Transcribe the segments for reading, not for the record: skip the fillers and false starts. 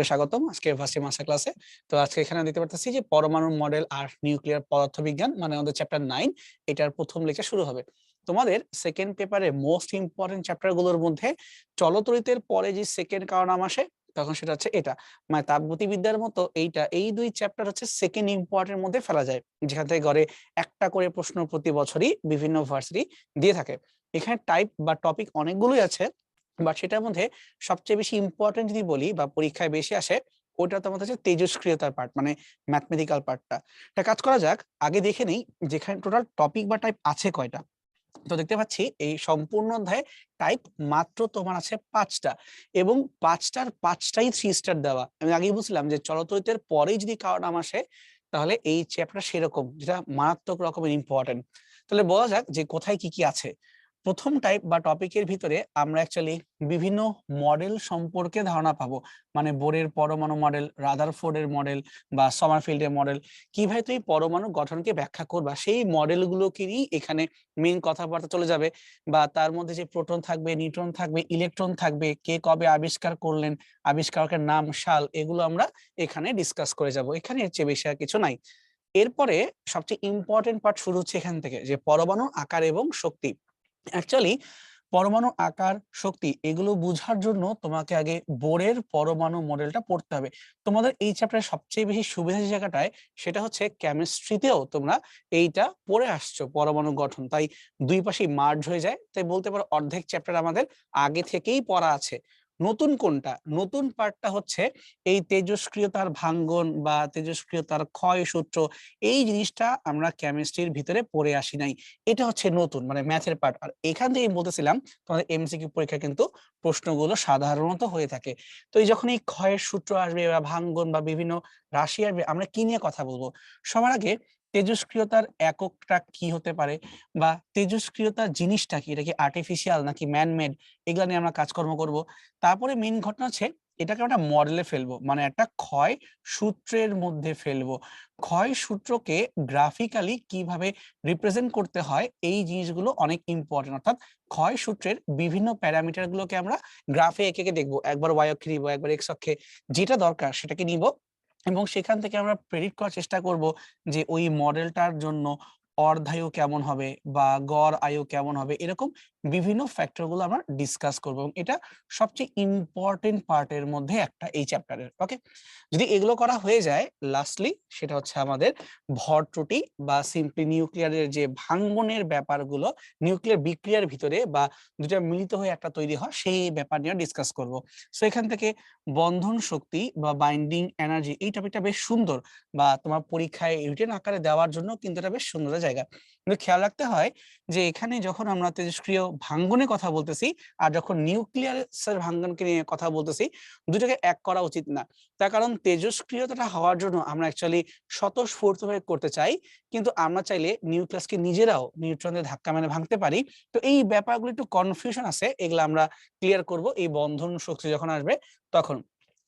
স্বাগতম আজকে varsity master ক্লাসে। তো আজকে এখানে দেখতে পারতেছি যে পরমাণু মডেল আর নিউক্লিয়ার পদার্থবিজ্ঞান মানে আমাদের চ্যাপ্টার 9 এটার প্রথম লেকচার শুরু হবে। তোমাদের সেকেন্ড পেপারে মোস্ট ইম্পর্টেন্ট চ্যাপ্টার গুলোর মধ্যে চলতরিতের পরে যে সেকেন্ড কারণ আসে তখন সেটা হচ্ছে এটা, মানে তাপগতিবিদ্যার মতো এইটা, এই দুই চ্যাপ্টার হচ্ছে সেকেন্ড ইম্পর্টেন্ট মধ্যে ফেলা যায়, যেখান থেকে গড়ে একটা করে প্রশ্ন প্রতি বছরই বিভিন্ন ভার্সিটি দিয়ে থাকে। এখানে টাইপ বা টপিক অনেকগুলোই আছে, বাট সেটার মধ্যে সবচেয়ে বেশি ইম্পর্টেন্ট যদি বলি বা পরীক্ষায় বেশি আসে, ওটা তোমার হচ্ছে তেজস্ক্রিয়তার পার্ট, মানে ম্যাথমেটিক্যাল পার্টটা। এটা কাজ করা যাক, আগে দেখে নেই যেখানে টোটাল টপিক বা টাইপ আছে কয়টা। তো দেখতে পাচ্ছি এই সম্পূর্ণ অধ্যায়ে টাইপ মাত্র তোমার আছে 5টা, এবং 5টার 5টাই 3 স্টার দেওয়া। আমি আগেই বুঝলাম যে চলতরিতের পরেই যদি কারো নাম আসে তাহলে এই চ্যাপ্টার সেরকম, যেটা মারাত্মক রকমের ইম্পর্টেন্ট। তাহলে বলা যাক যে কোথায় কি কি আছে। প্রথম টাইপ বা টপিকের ভিতরে আমরা অ্যাকচুয়ালি বিভিন্ন মডেল সম্পর্কে ধারণা পাবো, মানে বোরের পরমাণু মডেল, রাদারফোর্ডের মডেল বা সমারফিল্ডের মডেল। কিভাবে তুই পরমাণু গঠনকে ব্যাখ্যা করবা সেই মডেলগুলোকে নিয়ে এখানে মেইন কথাবার্তা চলে যাবে। বা তার মধ্যে যে প্রোটন থাকবে, নিউট্রন থাকবে, ইলেকট্রন থাকবে, কে কবে আবিষ্কার করলেন, আবিষ্কারকের নাম, সাল, এগুলো আমরা এখানে ডিসকাস করে যাব। এখানে এর চেয়ে বেশি আর কিছু নাই। এরপরে সবচেয়ে ইম্পর্টেন্ট পার্ট শুরু হচ্ছে এখান থেকে, যে পরমাণু আকার এবং শক্তি। অ্যাকচুয়ালি পরমাণু আকার, শক্তি এগুলো বোঝার জন্য তোমাকে আগে বোরের পরমাণু মডেলটা পড়তে হবে। তোমাদের এই চ্যাপ্টারে সবচেয়ে বেশি সুবিধা যে জায়গাটায়, সেটা হচ্ছে কেমিস্ট্রিতেও তোমরা এইটা পড়ে আসছো পরমাণু গঠন, তাই দুই পাশেই মার্জ হয়ে যায়। তাই বলতে পারো অর্ধেক চ্যাপ্টার আমাদের আগে থেকেই পড়া আছে। নতুন কোনটা? নতুন পার্টটা হচ্ছে এই তেজস্ক্রিয়তার ভাঙ্গন বা তেজস্ক্রিয়তার ক্ষয় সূত্র। এই জিনিসটা আমরা কেমিস্ট্রির ভিতরে পড়ে আসি নাই, এটা হচ্ছে নতুন, মানে ম্যাথের পার্ট। আর এখান থেকে বলতেছিলাম তোমাদের এমসিকিউ পরীক্ষা কিন্তু প্রশ্নগুলো সাধারণত হয়ে থাকে। তো এই যখন এই ক্ষয়ের সূত্র আসবে বা ভাঙ্গন বা বিভিন্ন রাশি আসবে, আমরা কি নিয়ে কথা বলবো? সবার আগে তেজস্ক্রিয়তার এককটা কি হতে পারে, বা তেজস্ক্রিয়তা জিনিসটা কি, এটা কি আর্টিফিশিয়াল নাকি ম্যানমেড, এগুলা নিয়ে আমরা কাজকর্ম করব। তারপরে মেইন ঘটনা হচ্ছে এটাকে আমরা মডেলে ফেলবো, মানে একটা ক্ষয় সূত্রের মধ্যে ফেলবো। ক্ষয় সূত্রকে গ্রাফিক্যালি কিভাবে রিপ্রেজেন্ট করতে হয়, এই জিনিসগুলো অনেক ইম্পর্টেন্ট। অর্থাৎ ক্ষয় সূত্রের বিভিন্ন প্যারামিটার গুলোকে আমরা গ্রাফে এঁকে এঁকে দেখবো, একবার ওয়াই অক্ষে নিবো, একবার এক্স অক্ষে, যেটা দরকার সেটাকে নিব। এবং সেখান থেকে আমরা প্রেডিক্ট করার চেষ্টা করব যে ওই মডেলটার জন্য অর্ধায়ু কেমন হবে বা গড় আয়ু কেমন হবে, এরকম বিভিন্ন ফ্যাক্টর গুলো আমরা ডিসকাস করবো। এবং এটা সবচেয়ে ইম্পর্টেন্ট পার্টের মধ্যে একটা এই চ্যাপ্টারের। ওকে, যদি এগুলো করা হয়ে যায়, লাস্টলি সেটা হচ্ছে আমাদের ভর ত্রুটি বা সিম্পলি নিউক্লিয়ারের যে ভাঙ্গনের ব্যাপারগুলো, নিউক্লিয়ার বিক্রিয়ার ভিতরে বা দুটা মিলিত হয়ে একটা তৈরি হয়, সেই ব্যাপার নিয়ে ডিসকাস করব। সো এখান থেকে বন্ধন শক্তি বা বাইন্ডিং এনার্জি, এই টপিকটা বেশ সুন্দর, বা তোমার পরীক্ষায় রিটেন আকারে দেওয়ার জন্য কিন্তু এটা বেশ সুন্দর জায়গা। কিন্তু খেয়াল রাখতে হয় যে এখানে যখন আমরা তেজস্ক্রিয় ভাঙ্গনের কথা বলতেছি আর যখন নিউক্লিয়াসের ভাঙ্গনকে নিয়ে কথা বলতেছি, দুটোকে এক করা উচিত না। তার কারণ তেজস্ক্রিয়তাটা হওয়ার জন্য আমরা অ্যাকচুয়ালি স্বতঃস্ফূর্তভাবে করতে চাই, কিন্তু আমরা চাইলে নিউক্লিয়াসকে নিজেরাও নিউট্রনের ধাক্কা মেরে ভাঙতে পারি। তো এই ব্যাপারগুলো একটু কনফিউশন আছে, এগুলো আমরা ক্লিয়ার করব এই বন্ধন শক্তি যখন আসবে তখন।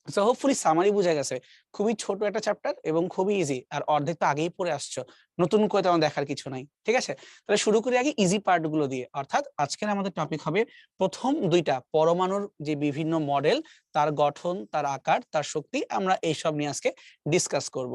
সো হোপফুলি সামারি বুঝা গেছে। খুবই ছোট একটা চ্যাপ্টার এবং খুবই ইজি, আর অর্ধেক তো আগেই পড়ে আসছো, নতুন করে তেমন দেখার কিছু নাই। ঠিক আছে, তাহলে শুরু করি আগে ইজি পার্ট গুলো দিয়ে। অর্থাৎ আজকের আমাদের টপিক হবে প্রথম দুইটা পরমাণুর যে বিভিন্ন মডেল, তার গঠন, তার আকার, তার শক্তি, আমরা এইসব নিয়ে আজকে ডিসকাস করব।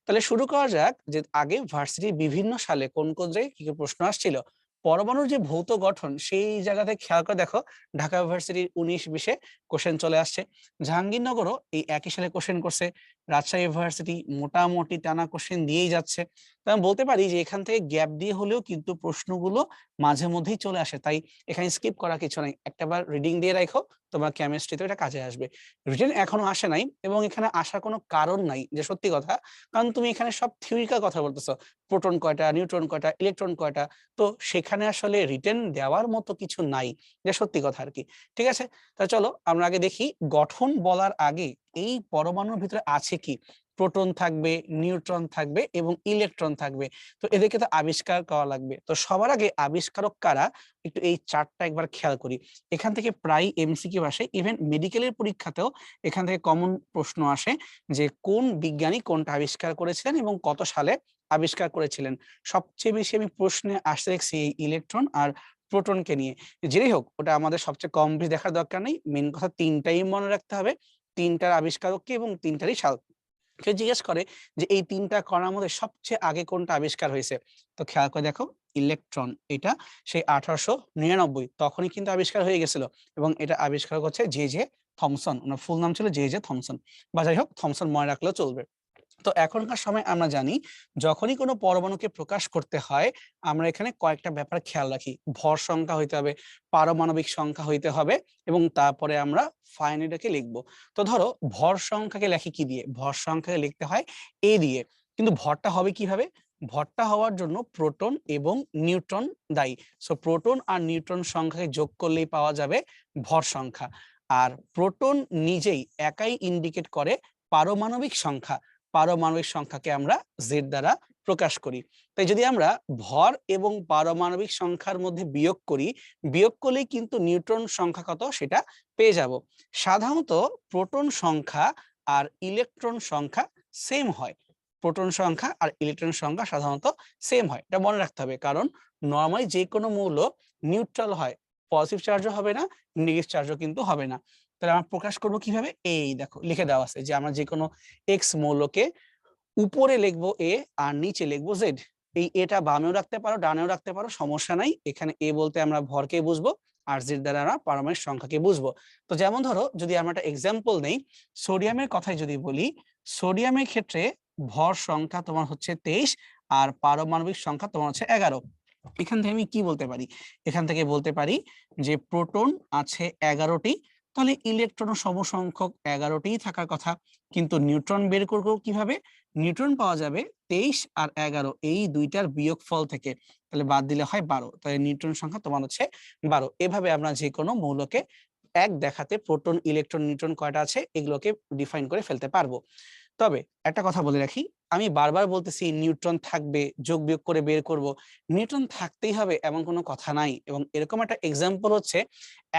তাহলে শুরু করা যাক যে আগে ভার্সিটির বিভিন্ন সালে কোন কোন জায়গায় কি কি প্রশ্ন আসছিল। পরমাণুর যে ভৌত গঠন সেই জায়গাতে খেয়াল করে দেখো, ঢাকা ইউনিভার্সিটির 19-20-এ কোশ্চেন চলে আসছে। জাহাঙ্গীরনগরও এই একই সালে কোশ্চেন করছে। রাজশাহী ইউনিভার্সিটি মোটামুটি টানা কোশ্চেন দিয়েই যাচ্ছে। তো আমি বলতে পারি যে এখান থেকে গ্যাপ দিয়ে হলেও কিন্তু প্রশ্নগুলো মাঝে মধ্যেই চলে আসে, তাই এখানে স্কিপ করা কিছু নাই। একটাবার রিডিং দিয়ে রাখো, তোমার কেমিস্ট্রিতে এটা কাজে আসবে। রিটেন এখনো আসে নাই এবং এখানে আসার কোনো কারণ নাই, যে সত্যি কথা। কারণ তুমি এখানে সব থিওরিক্যাল কথা বলতেছো, প্রোটন কয়টা, নিউট্রন কয়টা, ইলেকট্রন কয়টা, তো সেখানে আসলে রিটেন দেওয়ার মতো কিছু নাই, যে সত্যি কথা আর কি। ঠিক আছে, তা চলো আমরা আগে দেখি গঠন বলার আগে এই পরমাণুর ভিতরে আছে কি। প্রোটন থাকবে, নিউট্রন থাকবে এবং ইলেকট্রন থাকবে। তো এদেরকে তো আবিষ্কার করা লাগবে। তো সবার আগে আবিষ্কারক কারা, একটু এই চার্টটা একবার খেয়াল করি। এখান থেকে প্রায় এমসিকিউ আসে, ইভেন মেডিকেলের পরীক্ষাতেও এখান থেকে কমন প্রশ্ন আসে যে কোন বিজ্ঞানী কোনটা আবিষ্কার করেছিলেন এবং কত সালে আবিষ্কার করেছিলেন। সবচেয়ে বেশি আমি প্রশ্নে আসতে দেখছি এই ইলেকট্রন আর প্রোটনকে নিয়ে। যেটাই হোক, ওটা আমাদের সবচেয়ে কম বেশি দেখার দরকার নেই। মেন কথা তিনটাই মনে রাখতে হবে, তিনটার আবিষ্কারক কে এবং তিনটারই সাল। কেউ জিজ্ঞেস করে যে এই তিনটা কণার মধ্যে সবচেয়ে আগে কোনটা আবিষ্কার হয়েছে, তো খেয়াল করে দেখো ইলেকট্রন, এটা সেই 1899 তখনই কিন্তু আবিষ্কার হয়ে গেছিল এবং এটা আবিষ্কার করছে জে জে থমসন। ওনার ফুল নাম ছিল জে জে থমসন, বা যাই হোক থমসন মনে রাখলেও চলবে। তো এখনকার সময় আমরা জানি যখনই কোনো পরমাণুকে প্রকাশ করতে হয় আমরা এখানে কয়েকটা ব্যাপার খেয়াল রাখি। ভর সংখ্যা হইতে হবে, পারমাণবিক সংখ্যা হইতে হবে এবং তারপরে আমরা ফাইনাইটকে লিখবো। তো ধরো ভর সংখ্যাকে লেখি কি দিয়ে? ভর সংখ্যাকে লিখতে হয় এ দিয়ে। কিন্তু ভরটা হবে কিভাবে? ভরটা হওয়ার জন্য প্রোটন এবং নিউট্রন দায়ী। সো প্রোটন আর নিউট্রন সংখ্যাকে যোগ করলেই পাওয়া যাবে ভর সংখ্যা। আর প্রোটন নিজেই একাই ইন্ডিকেট করে পারমাণবিক সংখ্যা। পারমাণবিক সংখ্যাকে আমরা জেড দ্বারা প্রকাশ করি। তাই যদি আমরা ভর এবং পারমাণবিক সংখ্যার মধ্যে বিয়োগ করি, বিয়োগ করলেই কিন্তু নিউট্রন সংখ্যা কত সেটা পেয়ে যাব। সাধারণত প্রোটন সংখ্যা আর ইলেকট্রন সংখ্যা সেম হয়। প্রোটন সংখ্যা আর ইলেকট্রন সংখ্যা সাধারণত সেম হয়, এটা মনে রাখতে হবে। কারণ নরমালি যে কোনো মৌল নিউট্রাল হয়, পজিটিভ চার্জও হবে না, নেগেটিভ চার্জও কিন্তু হবে না। তাহলে আমরা প্রকাশ করব কিভাবে? এই দেখো লিখে দেওয়া আছে যে আমরা যে কোনো এক্স মৌলকে উপরে লিখবো এ আর নিচে লিখবো জেড। এই এটা বামেও রাখতে পারো ডানেও রাখতে পারো, সমস্যা নাই। এখানে এ বলতে আমরা ভরকে বুঝবো আর জেড দ্বারা আমরা পারমাণবিক সংখ্যাকে বুঝবো। তো যেমন ধরো যদি আমরা একটা এক্সাম্পল নেই, সোডিয়ামের কথাই যদি বলি, সোডিয়ামের ক্ষেত্রে ভর সংখ্যা তোমার হচ্ছে 23 আর পারমাণবিক সংখ্যা তোমার হচ্ছে 11। এখান থেকে আমি কি বলতে পারি? এখান থেকে বলতে পারি যে প্রোটন আছে 11টি, তাহলে ইলেকট্রন সমসংখ্যক 11টিই থাকার কথা। কিন্তু নিউট্রন বের করবো কিভাবে? নিউট্রন পাওয়া যাবে 23 আর 11 এই দুইটার বিয়োগফল থেকে, তাহলে বাদ দিলে হয় 12। তাহলে নিউট্রন সংখ্যা তোমার হচ্ছে 12। এভাবে আমরা যে কোনো মৌলকে এক দেখাতে প্রোটন ইলেকট্রন নিউট্রন কয়টা আছে এগুলোকে ডিফাইন করে ফেলতে পারবো। তবে একটা কথা বলে রাখি, আমি বারবার বলতেছি নিউট্রন থাকবে, যোগ বিয়োগ করে বের করব। নিউট্রন থাকতেই হবে এমন কোনো কথা নাই। এবং এরকম একটা এক্সাম্পল হচ্ছে,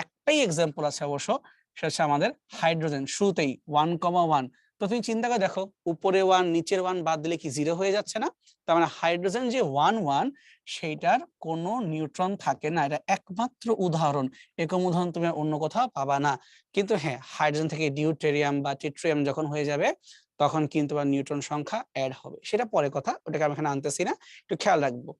একটাই এক্সাম্পল আছে অবশ্য, সেটা হচ্ছে আমাদের হাইড্রোজেন। শুরুতেই 1,1। তো তুমি চিন্তা করে দেখো, উপরে 1 নিচের 1 বাদ দিলে কি 0 হয়ে যাচ্ছে না? তার মানে হাইড্রোজেন যে 1,1 সেইটার কোনো নিউট্রন থাকে না। এটা একমাত্র উদাহরণ, এরকম উদাহরণ তুমি অন্য কোথাও পাবা না। কিন্তু হ্যাঁ, হাইড্রোজেন থেকে ডিউটেরিয়াম বা টিট্রিয়াম যখন হয়ে যাবে তখন কিন্তু আবার নিউট্রন সংখ্যা অ্যাড হবে, সেটা পরে কথা, ওটাকে আমি এখানে আনতেছি না, একটু খেয়াল রাখবো।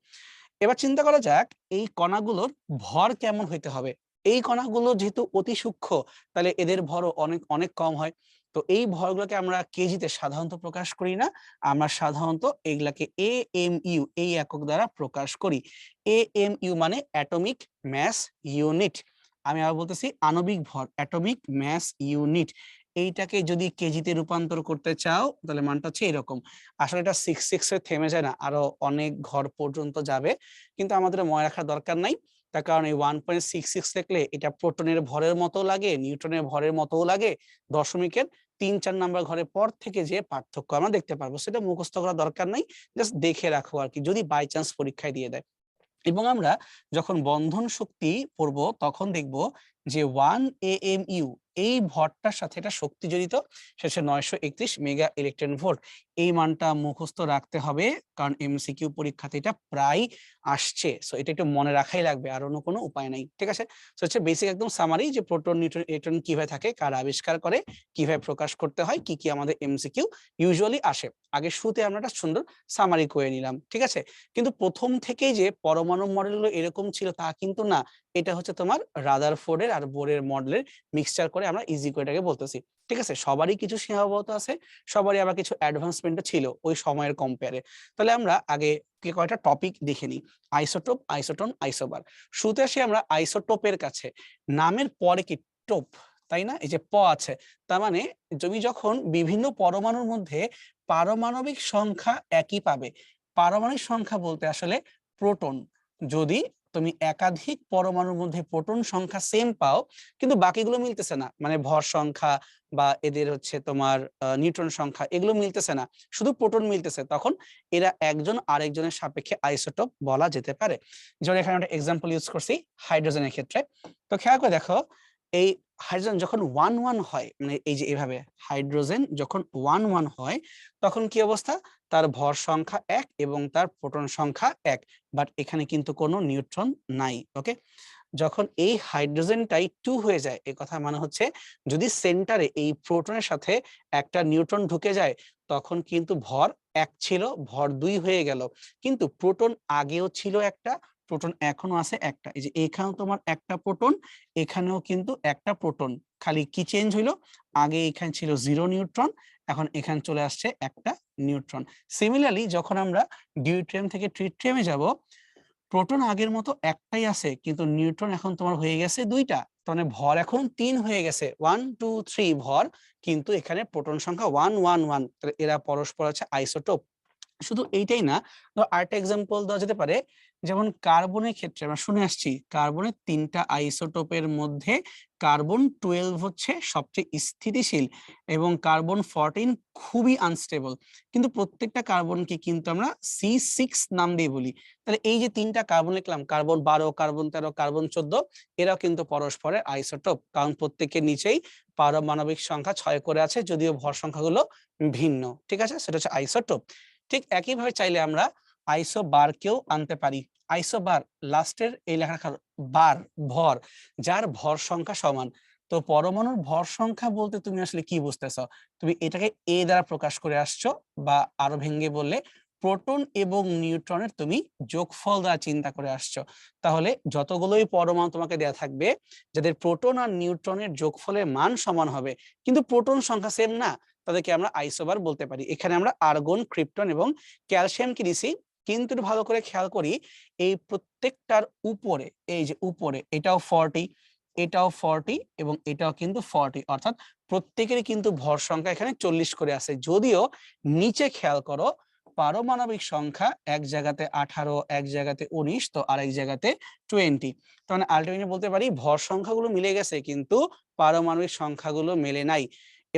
এবার চিন্তা করা যাক এই কণাগুলোর ভর কেমন হইতে হবে। এই কণাগুলো যেহেতু অতি সূক্ষ্ম, তাহলে এদের ভরও অনেক অনেক কম হয়। তো এই ভরগুলোকে আমরা কেজিতে সাধারণত প্রকাশ করি না, আমরা সাধারণত এগুলাকে AMU এই একক দ্বারা প্রকাশ করি। AMU মানে অ্যাটমিক ম্যাস ইউনিট। আমি আবার বলতেছি আণবিক ভর, অ্যাটমিক ম্যাস ইউনিট। এইটাকে যদি কেজিতে রূপান্তর করতে চাও তাহলে মানটা হচ্ছে এরকম। আসলে এটা 6 এ থেমে যায় না, আরো অনেক ঘর পর্যন্ত যাবে, কিন্তু আমাদের মনে রাখার দরকার নাই। তার কারণ এই 1.66 লিখলে এটা প্রোটনের ভরের মতো লাগে, নিউট্রনের ভরের মতো লাগে। দশমিকের 3-4 নাম্বার ঘরের পর থেকে যে পার্থক্য আমরা দেখতে পারবো, সেটা মুখস্থ করার দরকার নাই, জাস্ট দেখে রাখো আর কি, যদি বাই চান্স পরীক্ষায় দিয়ে দেয়। এবং আমরা যখন বন্ধন শক্তি পড়ব তখন দেখব যে 1 AMU এই ভরটার সাথে এটা শক্তি জড়িত, সেটা 931 মেগা ইলেকট্রন ভোল্ট। এই মানটা মুখস্থ রাখতে হবে, কারণ এমসিকিউ পরীক্ষাতে এটা প্রায় আসছে। সো এটা একটু মনে রাখাই লাগবে, আর অন্য কোনো উপায় নাই, ঠিক আছে? সো হচ্ছে বেসিক একদম সামারি, যে প্রোটন নিউট্রন ইলেকট্রন কিভাবে থাকে, কারা আবিষ্কার করে, কিভাবে প্রকাশ করতে হয়, কি কি আমাদের এমসিকিউ ইউজুয়ালি আসে। আগে শুরুতে আমরা একটা সুন্দর সামারি করে নিলাম, ঠিক আছে? কিন্তু প্রথম থেকেই যে পরমাণু মডেলগুলো এরকম ছিল তা কিন্তু না। এটা হচ্ছে তোমার রাদারফোর্ডের আর বোরের মডেলের মিক্সচার করে আমরা ইজি করে এটাকে বলতেছি, ঠিক আছে? সবারই কিছু সীমাবদ্ধতা আছে, সবারই আবার কিছু অ্যাডভান্সমেন্টও ছিল ওই সময়ের কম্পেয়ারে। তাহলে আমরা আগে কয়েকটা টপিক দেখে নিই। Isotope, isotone, isobar. শুরুতে আসি আমরা আইসোটোপের কাছে। নামের পরে কি টোপ, তাই না? এই যে প আছে, তার মানে তুমি যখন বিভিন্ন পরমাণুর মধ্যে পারমাণবিক সংখ্যা একই পাবে। পারমাণবিক সংখ্যা বলতে আসলে প্রোটন। যদি তুমি একাধিক পরমাণুর মধ্যে প্রোটন সংখ্যা সেম পাও কিন্তু বাকিগুলো মিলতেছে না, মানে ভর সংখ্যা বা এদের হচ্ছে তোমার নিউট্রন সংখ্যা এগুলো মিলতেছে না, শুধু প্রোটন মিলতেছে, তখন এরা একজন আরেকজনের সাপেক্ষে আইসোটোপ বলা যেতে পারে। যেমন এখানে একটা এক্সাম্পল ইউজ করছি হাইড্রোজেনের ক্ষেত্রে। তো খেয়াল করে দেখো, এই হাইড্রোজেন যখন 1,1 হয়, মানে এই যে এভাবে হাইড্রোজেন যখন 1,1 হয় তখন কি অবস্থা? তার ভর সংখ্যা 1 এবং তার প্রোটন সংখ্যা 1, বাট এখানে কিন্তু কোনো নিউট্রন নাই। ওকে, যখন এই হাইড্রোজেনটাই 2 হয়ে যায়, এই কথা মানে হচ্ছে যদি সেন্টারে এই প্রোটনের সাথে একটা নিউট্রন ঢুকে যায় তখন কিন্তু ভর 1 ছিল, ভর 2 হয়ে গেল। কিন্তু প্রোটন আগেও ছিল একটা, প্রোটন এখনো আছে একটা। এই যে এখানেও তোমার একটা প্রোটন, এখানেও কিন্তু একটা প্রোটন, খালি কি চেঞ্জ হইলো, আগে এখানে ছিল 0 নিউট্রন, এখন এখানে চলে আসছে একটা নিউট্রন। সিমিলারলি যখন আমরা ডিউটেরিয়াম থেকে ট্রিটিয়ামে যাব, প্রোটন আগের মতো একটাই আছে কিন্তু নিউট্রন এখন তোমার হয়ে গেছে 2টা, মানে ভর এখন 3 হয়ে গেছে, 1 2 3 ভর, কিন্তু এখানে প্রোটন সংখ্যা 1 1 1। তাহলে এরা পরস্পর হচ্ছে আইসোটোপ। শুধু এইটাই না, আরেকটা এক্সাম্পল দেওয়া যেতে পারে, যেমন কার্বনের ক্ষেত্রে আমরা শুনে আসছি কার্বনের 3টা আইসোটোপের মধ্যে কার্বন 12 হচ্ছে সবচেয়ে স্থিতিশীল এবং কার্বন 14 খুবই আনস্টেবল, কিন্তু প্রত্যেকটা কার্বনকে কিন্তু আমরা C6 নাম দিয়ে বলি। তাহলে এই যে 3টা কার্বন লিখলাম, কার্বন 12, কার্বন 13, কার্বন 14, এরাও কিন্তু পরস্পরের আইসোটোপ, কারণ প্রত্যেকের নিচেই পারমাণবিক সংখ্যা 6 করে আছে, যদিও ভর সংখ্যাগুলো ভিন্ন। ঠিক আছে, সেটা হচ্ছে আইসোটোপ। ঠিক একইভাবে চাইলে আমরা আইসোবারকেও আনতে পারি। আইসোবার লাস্টের এই লেখার বার, ভর, যার ভর সংখ্যা সমান। তো পরমাণুর ভর সংখ্যা বলতে তুমি আসলে কি বুঝতেছ? তুমি এটাকে এ দ্বারা প্রকাশ করে আসছো, বা আরো ভেঙে বললে প্রোটন এবং নিউট্রনের তুমি যোগফল দ্বারা চিন্তা করে আসছো। তাহলে যতগুলোই পরমাণু তোমাকে দেয়া থাকবে, যাদের প্রোটন আর নিউট্রনের যোগফলের মান সমান হবে কিন্তু প্রোটন সংখ্যা সেম না, তাদেরকে আমরা আইসোবার বলতে পারি। এখানে আমরা আর্গন, ক্রিপ্টন এবং ক্যালসিয়ামকে নিছি, কিন্তু একটু ভালো করে খেয়াল করি এই প্রত্যেকটার উপরে, এই যে উপরে এটাও 40, এটাও 40 এবং এটাও কিন্তু 40, অর্থাৎ প্রত্যেকেরই কিন্তু ভর সংখ্যা এখানে 40 করে আছে। যদিও নিচে খেয়াল করো পারমাণবিক সংখ্যা এক জায়গাতে 18, এক জায়গাতে 19, তো আরেক জায়গাতে 20। তার মানে আলটিমেটলি বলতে পারি ভর সংখ্যাগুলো মিলে গেছে কিন্তু পারমাণবিক সংখ্যাগুলো মেলে নাই।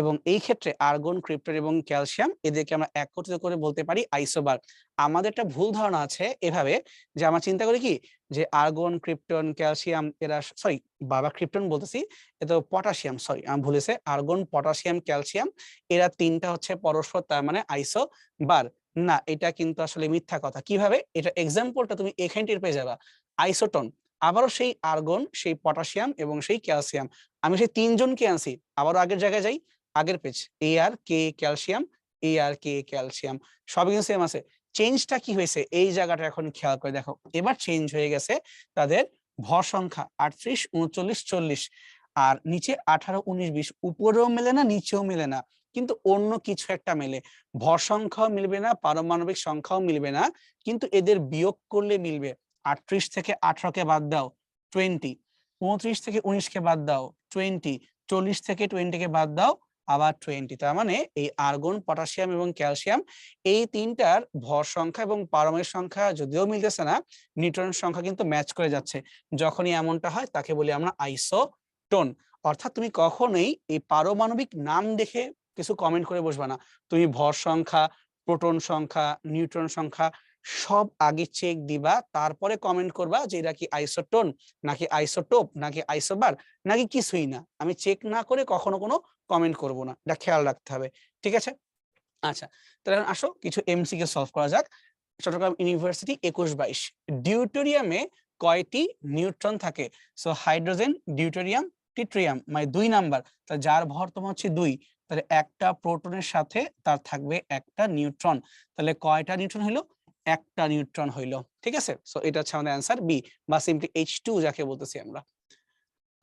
এবং এই ক্ষেত্রে আর্গন, ক্রিপ্টন এবং ক্যালসিয়াম এদেরকে আমরা একত্রিত করে বলতে পারি আইসোবার। আমাদের একটা ভুল ধারণা আছে এভাবে, যে আমরা চিন্তা করি কি যে আর্গন, ক্রিপ্টন, ক্যালসিয়াম এরা, সরি বাবা ক্রিপ্টন বলতেছি, এ তো পটাশিয়াম, সরি আমি ভুলেছে, আর্গন, পটাশিয়াম, ক্যালসিয়াম এরা 3টা হচ্ছে পরস্পর, তার মানে আইসোবার। না, এটা কিন্তু আসলে মিথ্যা কথা। কিভাবে? এটা এক্সাম্পলটা তুমি এখানটির পেয়ে যাবা, আইসোটন, আবারও সেই আর্গন, সেই পটাশিয়াম এবং সেই ক্যালসিয়াম, আমি সেই 3জনকে আনছি, আবারও আগের জায়গায় যাই, আগের পেজ, এ আর কে ক্যালসিয়াম, এ আর কে ক্যালসিয়াম, সবই কিন্তু সেম আছে। চেঞ্জটা কি হয়েছে এই জায়গাটা এখন খেয়াল করে দেখো, এবার চেঞ্জ হয়ে গেছে তাদের ভর সংখ্যা 38 39 40, আর নিচে 18 19 20, উপরেও মেলে না নিচেও মেলে না, কিন্তু অন্য কিছু একটা মেলে। ভর সংখ্যাও মিলবে না, পারমাণবিক সংখ্যাও মিলবে না, কিন্তু এদের বিয়োগ করলে মিলবে। 38 থেকে 18 কে বাদ দাও 20, 29 থেকে 19 কে বাদ দাও 20, 40 থেকে 20 কে বাদ দাও আবার 20। তার মানে এই আর্গন, পটাশিয়াম এবং ক্যালসিয়াম এই 3টার ভর সংখ্যা এবং পারমাণবিক সংখ্যা যদিও মিলতেছে না, নিউট্রনের সংখ্যা কিন্তু ম্যাচ করে যাচ্ছে। যখনই এমনটা হয় তাকে বলি আমরা আইসোটোন। অর্থাৎ তুমি কখনোই এই পারমাণবিক নাম দেখে কিছু কমেন্ট করে বসবা না, তুমি ভর সংখ্যা, প্রোটন সংখ্যা, নিউট্রন সংখ্যা সব আগে চেক দিবা, তারপরে কমেন্ট করবা যে এটা কি আইসোটোন নাকি আইসোটোপ নাকি আইসোবার নাকি কিছুই না। আমি চেক না করে কখনো কোনো কমেন্ট করব না, এটা খেয়াল রাখতে হবে। ঠিক আছে? আচ্ছা, তাহলে এখন আসো কিছু এমসিকিউ সলভ করা যাক। চট্টগ্রাম ইউনিভার্সিটি 21-22, ডিউটেরিয়ামে কয়টি নিউট্রন থাকে? সো হাইড্রোজেন, ডিউটেরিয়াম, ট্রিটিয়াম, মানে 2 নাম্বার, তা যার ভর তোমার হচ্ছে 2, তাহলে একটা প্রোটনের সাথে তার থাকবে একটা নিউট্রন। তাহলে কয়টা নিউট্রন হইলো? একটা নিউট্রন হইলো। ঠিক আছে, সো এটা হচ্ছে আমাদের অ্যান্সার বি, বা সিম্পলি H2 যাকে বলতেছি আমরা।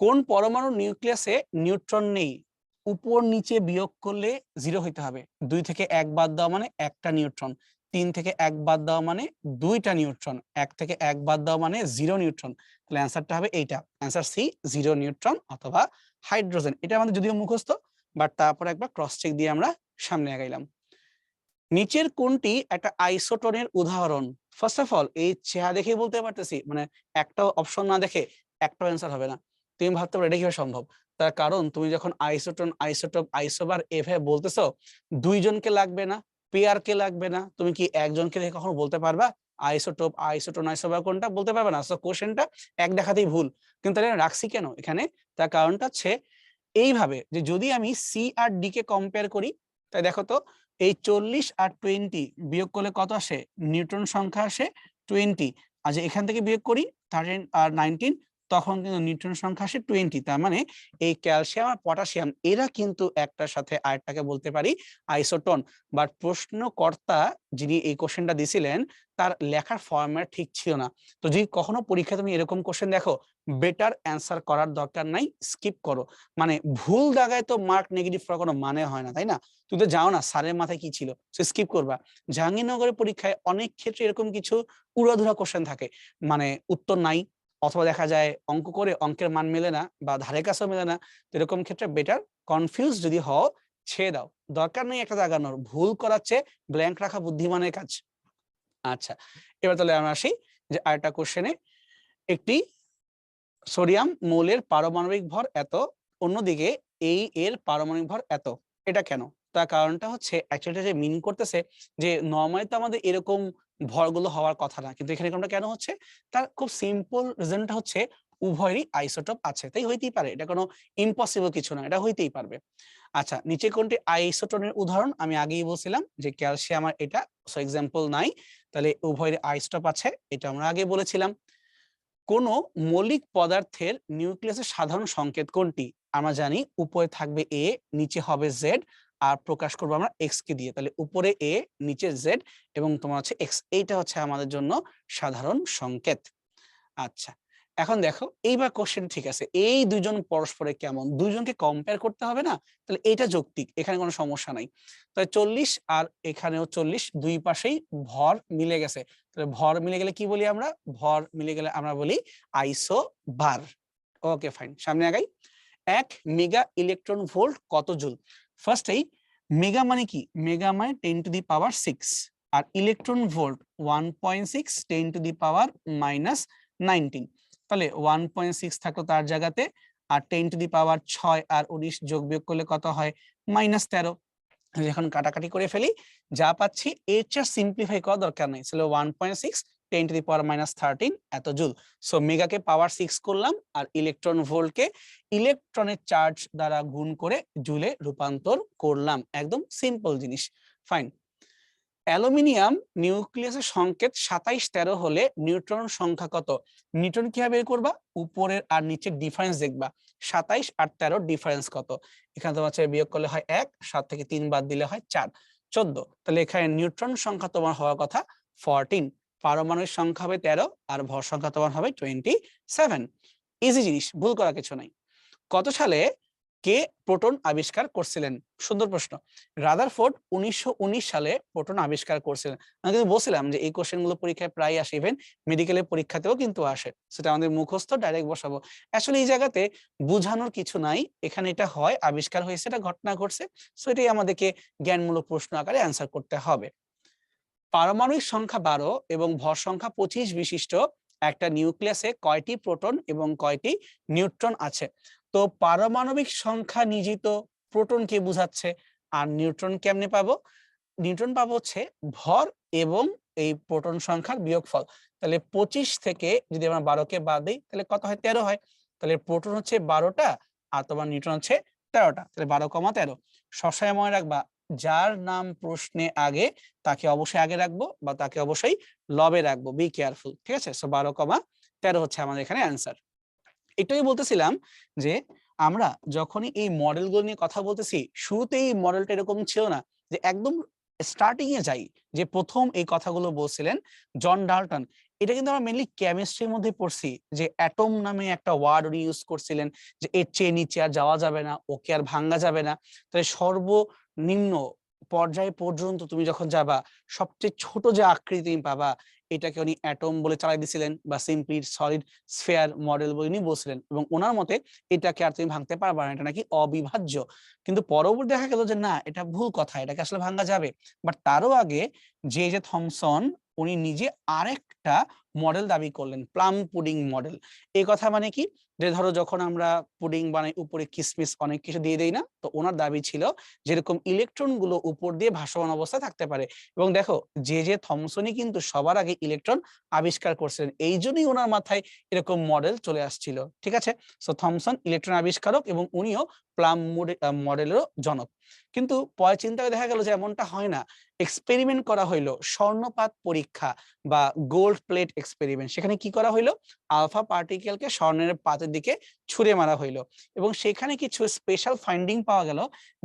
কোন পরমাণুর নিউক্লিয়াসে নিউট্রন নেই? উপর নিচে বিয়োগ করলে 0 হইতে হবে। 2 থেকে 1 বাদ দেওয়া মানে একটা নিউট্রন, 3 থেকে 1 বাদ দেওয়া মানে 2টা নিউট্রন, 1 থেকে 1 বাদ দেওয়া মানে 0 নিউট্রন। তাহলে অ্যান্সারটা হবে এইটা, অ্যান্সার সি, 0 নিউট্রন অথবা হাইড্রোজেন। এটা আমাদের যদিও মুখস্থ, বাট তারপর একবার ক্রস চেক দিয়ে আমরা সামনে আগাইলাম। নিচের কোনটি একটা আইসোটোনের উদাহরণ? ফার্স্ট অফ অল এই চেহারা দেখেই বলতে পারতেছি, মানে একটা অপশন না দেখে একটা অ্যান্সার হবে না। তুমি ভাবতে পারো এটা কিভাবে সম্ভব, তার কারণ তুমি যখন আইসোটোন, আইসোটোপ, আইসোবার এভাবে বলতেছো, 2জনকে লাগবে না, পেয়ারকে লাগবে না, তুমি কি একজনকে দেখে কখনো বলতে পারবা আইসোটোপ, আইসোটোন, আইসোবার কোনটা? বলতে পারবে না। সো কোশ্চেনটা এক দেখাতেই ভুল। কিন্তু তাহলে রাখছি কেন এখানে? তার কারণটা হচ্ছে এইভাবে যে যদি আমি সি আর ডি কে কম্পেয়ার করি, তাই দেখো তো এই 40 আর 20 বিয়োগ করলে কত আসে? নিউট্রন সংখ্যা আসে 20। আর যে এখান থেকে বিয়োগ করি 13 আর 19, তখন কিন্তু নিউট্রন সংখ্যা আসে 20। তার মানে এই ক্যালসিয়াম আর পটাশিয়াম এরা কিন্তু একটার সাথে আরেকটাকে বলতে পারি আইসোটোন। বাট প্রশ্নকর্তা যিনি এই কোশ্চেনটা দিছিলেন তার লেখার ফরম্যাট ঠিক ছিল না। তো যদি কখনো পরীক্ষায় তুমি এরকম কোশ্চেন দেখো, বেটার অ্যান্সার করার দরকার নাই, স্কিপ করো। মানে ভুল দাগায় তো মার্ক নেগেটিভ করার কোনো মানে হয় না, তাই না? তুমি তো যাও না স্যারের মাথায় কি ছিল, সে স্কিপ করবা। জাহাঙ্গীরনগরের পরীক্ষায় অনেক ক্ষেত্রে এরকম কিছু উড়াধুরা কোশ্চেন থাকে, মানে উত্তর নাই, অথবা দেখা যায় অঙ্ক করে অঙ্কের মান মেলে না বা ধারে কাছেও মেলে না। তো এরকম ক্ষেত্রে বেটার কনফিউজ যদি হও ছেড়ে দাও, দরকার নেই একটা দাগানোর। ভুল করাচ্ছে ব্ল্যাঙ্ক রাখা বুদ্ধিমানের কাজ। আচ্ছা, এবার তাহলে আমরা আসি যে আরেকটা কোশ্চেনে। একটি সোডিয়াম মৌলের পারমাণবিক ভর এত, অন্যদিকে এই এর পারমাণবিক ভর এত, এটা কেন? তার কারণটা হচ্ছে অ্যাকচুয়ালি যে মিন করতেছে যে নরমালি তো আমাদের এরকম ভরগুলো হওয়ার কথা না, কিন্তু এখানে কোনটা কেন হচ্ছে? তার খুব সিম্পল রিজনটা হচ্ছে উভয়েরই আইসোটোপ আছে, তাই হইতেই পারে, এটা কোনো ইম্পসিবল কিছু না, এটা হইতেই পারবে। আচ্ছা, নিচে কোনটি আইসোটোনের উদাহরণ? আমি আগেই বলছিলাম যে ক্যালসিয়াম আর এটা, সো এক্সাম্পল নাই, তাহলে উভয়ের আইসোটোপ আছে, এটা আমরা আগে বলেছিলাম। কোন মৌলিক পদার্থের নিউক্লিয়াসের সাধারণ সংকেত কোনটি? আমরা জানি উপরে থাকবে এ, নিচে হবে জেড, আর প্রকাশ করবো আমরা এক্স কে দিয়ে। তাহলে উপরে এ, নিচে জেড এবং তোমার হচ্ছে এক্স, এইটা হচ্ছে আমাদের জন্য সাধারণ সংকেত। আচ্ছা, এখন দেখো এইবার কোশ্চেন ঠিক আছে, এই দুইজন পরস্পরে কেমন, দুইজনকে কম্পেয়ার করতে হবে না? তাহলে এইটা যৌক্তিক, এখানে কোনো সমস্যা নাই। তাহলে 40 আর এখানেও 40, দুই পাশেই ভর মিলে গেছে। তাহলে ভর মিলে গেলে কি বলি আমরা? ভর মিলে গেলে আমরা বলি আইসোবার। ওকে ফাইন, সামনে আগাই। 1 মেগা ইলেকট্রন ভোল্ট কত জুল? ফার্স্টেই মেগা মানে কি? মেগা মানে 10 টু দি পাওয়ার 6, আর electron volt 1.6 10 to the power -19। তাহলে 1.6 থাকলো তার জায়গাতে, আর 10 টু দি পাওয়ার 6 আর 19 যোগ বিয়োগ করলে কত হয়? -13। এখন কাটাকাটি করে ফেলি, যা পাচ্ছি এর চেয়ে সিম্পলিফাই করা দরকার নেই। তাহলে 1.6 10 টু দি পাওয়ার -13 এত জুল। সো মেগাকে পাওয়ার 6 করলাম, আর ইলেকট্রন ভোল্টকে ইলেকট্রনের চার্জ দ্বারা গুণ করে জুলে রূপান্তর করলাম। একদম সিম্পল জিনিস, ফাইন। অ্যালুমিনিয়াম নিউক্লিয়াসের সংকেত 27 13 হলে নিউট্রন সংখ্যা কত? নিউট্রন কিভাবে বের করবা? উপরের আর নিচের ডিফারেন্স দেখবা, 27 আর 13 ডিফারেন্স কত? এখানে তোমার হচ্ছে বিয়োগ করলে হয় 1, 7 থেকে 3 বাদ দিলে হয় 4, 14। তাহলে এখানে নিউট্রন সংখ্যা তোমার হওয়ার কথা 14, পারমাণবিক সংখ্যা হবে 13, আর ভর সংখ্যা তোমার হবে 27। ইজি জিনিস, ভুল করা কিছু নাই। কত সালে কে প্রোটন আবিষ্কার করছিলেন? সুন্দর প্রশ্ন। রাদারফোর্ড 1919 সালে প্রোটন আবিষ্কার করছিলেন। আমি কিন্তু বলছিলাম যে এই কোশ্চেন গুলো পরীক্ষায় প্রায় আসে, ইভেন মেডিকেলের পরীক্ষাতেও কিন্তু আসে, সেটা আমাদের মুখস্থ ডাইরেক্ট বসাবো। আসলে এই জায়গাতে বুঝানোর কিছু নাই, এখানে এটা হয় আবিষ্কার হয়েছে, এটা ঘটনা ঘটছে, সো এটাই আমাদেরকে জ্ঞানমূলক প্রশ্ন আকারে অ্যান্সার করতে হবে। পারমাণবিক সংখ্যা 12 এবং ভর সংখ্যা 25 বিশিষ্ট একটা নিউক্লিয়াসে কয়টি প্রোটন এবং কয়টি নিউট্রন আছে? তো পারমাণবিক সংখ্যা নিজিত প্রোটনকে বোঝাচ্ছে, আর নিউট্রন কেমনে পাবো? নিউট্রন পাবো হচ্ছে ভর এবং এই প্রোটন সংখ্যার বিয়োগফল। তাহলে 25 থেকে যদি আমরা 12কে বাদ দিই তাহলে কত হয়? 13 হয়। তাহলে প্রোটন হচ্ছে 12টা আর তোমার নিউট্রন হচ্ছে 13টা, তাহলে 12,13। সবসময় মনে রাখবা, যার নাম প্রশ্নে আগে তাকে অবশ্যই আগে রাখবো বা তাকে অবশ্যই লবে রাখবো, বি কেয়ারফুল, ঠিক আছে? সো 12,13 হচ্ছে আমাদের এখানে অ্যান্সার। এটাই বলতেছিলাম যে আমরা যখনই এই মডেলগুলো নিয়ে কথা বলতেছি, শুরুতেই মডেলটা এরকম ছিল না যে একদম স্টার্টিং এ যাই, যে প্রথম এই কথাগুলো বলছিলেন জন ডাল্টন। এটা কিন্তু আমরা মেইনলি কেমিস্ট্রির মধ্যে পড়ছি, যে অ্যাটম নামে একটা ওয়ার্ড উনি ইউজ করছিলেন, যে এর চেয়ে নিচে আর যাওয়া যাবে না, ওকে আর ভাঙ্গা যাবে না। তাহলে সর্বনিম্ন পর্যায় পর্যন্ত তুমি যখন যাবা, সবচেয়ে ছোট যে আকৃতি তুমি পাবা, এটাকে উনি অ্যাটম বলে চালাই দিছিলেন, বা সিম্পলি সলিড স্ফিয়ার মডেল বলে উনি বলছিলেন, এবং ওনার মতে এটাকে আর তুমি ভাঙতে পারবা না, এটা নাকি অবিভাজ্য। কিন্তু পরবর্তী দেখা গেল যে না, এটা ভুল কথা, এটাকে আসলে ভাঙা যাবে। বাট তারও আগে যে থমসন উনি নিজে আরেকটা মডেল দাবি করলেন, প্লাম পুডিং মডেল। এই কথা মানে কি? যে ধরো যখন আমরা পুডিং বানাই, উপরে কিসমিস অনেক কিছু দিয়ে দেই না, তো ওনার দাবি ছিল যেরকম ইলেকট্রন গুলো উপর দিয়ে ভাসমান অবস্থায় থাকতে পারে। এবং দেখো, যে থমসনই কিন্তু সবার আগে ইলেকট্রন আবিষ্কার করছিলেন, এই জন্যই ওনার মাথায় এরকম মডেল চলে আসছিল, ঠিক আছে? সো থমসন ইলেকট্রন আবিষ্কারক এবং উনিও প্লাম মডেলেরও জনক। কিন্তু পরে চিন্তা করে দেখা গেল যে এমনটা হয় না। এক্সপেরিমেন্ট করা হইলো স্বর্ণপাত পরীক্ষা বা গোল্ড প্লেট এক্সপেরিমেন্ট। সেখানে কি করা হইলো, আলফা পার্টিকেলকে স্বর্ণের পাতের দিকে ছুঁড়ে মারা হইলো এবং সেখানে কিছু স্পেশাল ফাইন্ডিং পাওয়া গেল,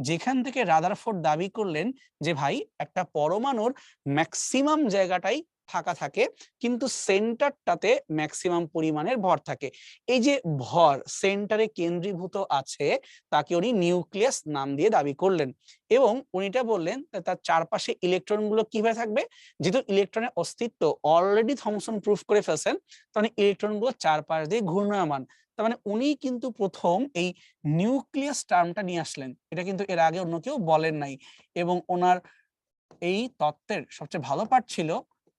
যেখান থেকে রাদারফোর্ড দাবি করলেন যে ভাই একটা পরমাণুর ম্যাক্সিমাম জায়গাটাই ফাঁকা থাকে কিন্তু সেন্টারটাতে ম্যাক্সিমাম পরিমাণের ভর থাকে। এই যে ভর সেন্টারে কেন্দ্রীভূত আছে তাকে উনি নিউক্লিয়াস নাম দিয়ে দাবি করলেন এবং উনিটা বললেন তার চারপাশে ইলেকট্রন গুলো কিভাবে থাকবে, যেহেতু ইলেকট্রনের অস্তিত্ব অলরেডি থমসন প্রুফ করে ফেলছেন, তাহলে ইলেকট্রন গুলো চারপাশ দিয়ে ঘূর্ণায়মান। তার মানে উনি কিন্তু প্রথম এই নিউক্লিয়াস টার্মটা নিয়ে আসলেন, এটা কিন্তু এর আগে অন্য কেউ বলেন নাই। এবং ওনার এই তত্ত্বের সবচেয়ে ভালো পার্ট ছিল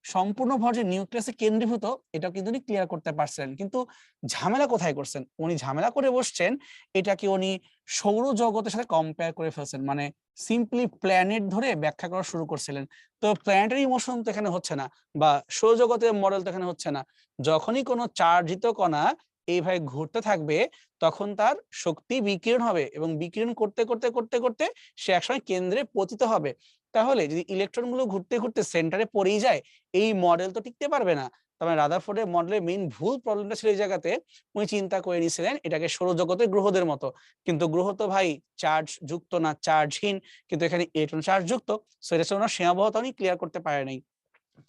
সম্পূর্ণ ভর যে নিউক্লিয়াসে কেন্দ্রীভূত, এটা কিন্তু উনি ক্লিয়ার করতে পারছেন। কিন্তু ঝামেলা কোথায় করছেন, উনি ঝামেলা করে বসছেন এটাকে উনি সৌরজগতের সাথে কম্পেয়ার করে ফেলছেন, মানে সিম্পলি প্ল্যানেট ধরে ব্যাখ্যা করা শুরু করছিলেন। তো প্ল্যানেটারি মোশন তো এখানে হচ্ছে না বা সৌরজগতের মডেল তো এখানে হচ্ছে না। যখনই কোনো চার্জিত কণা এইভাবে ঘুরতে থাকবে তখন তার শক্তি বিকিরণ হবে এবং বিকিরণ করতে করতে করতে করতে সে একসময় কেন্দ্রে পতিত হবে। তাহলে যদি ইলেকট্রন গুলো ঘুরতে ঘুরতে সেন্টারে পড়েই যায়, এই মডেল তো টিকতে পারবে না। তবে রাদারফোর্ডের মডেলের মেইন ভুল প্রবলেমটা ছিল এই জায়গাতে, উনি চিন্তা করে নিয়েছিলেন এটাকে সৌরজগতের গ্রহদের মতো, কিন্তু গ্রহ তো ভাই চার্জ যুক্ত না, চার্জহীন, কিন্তু এখানে ইলেকট্রন চার্জ যুক্ত। সো এটা ওনার সীমাবদ্ধতা উনি ক্লিয়ার করতে পারে নাই।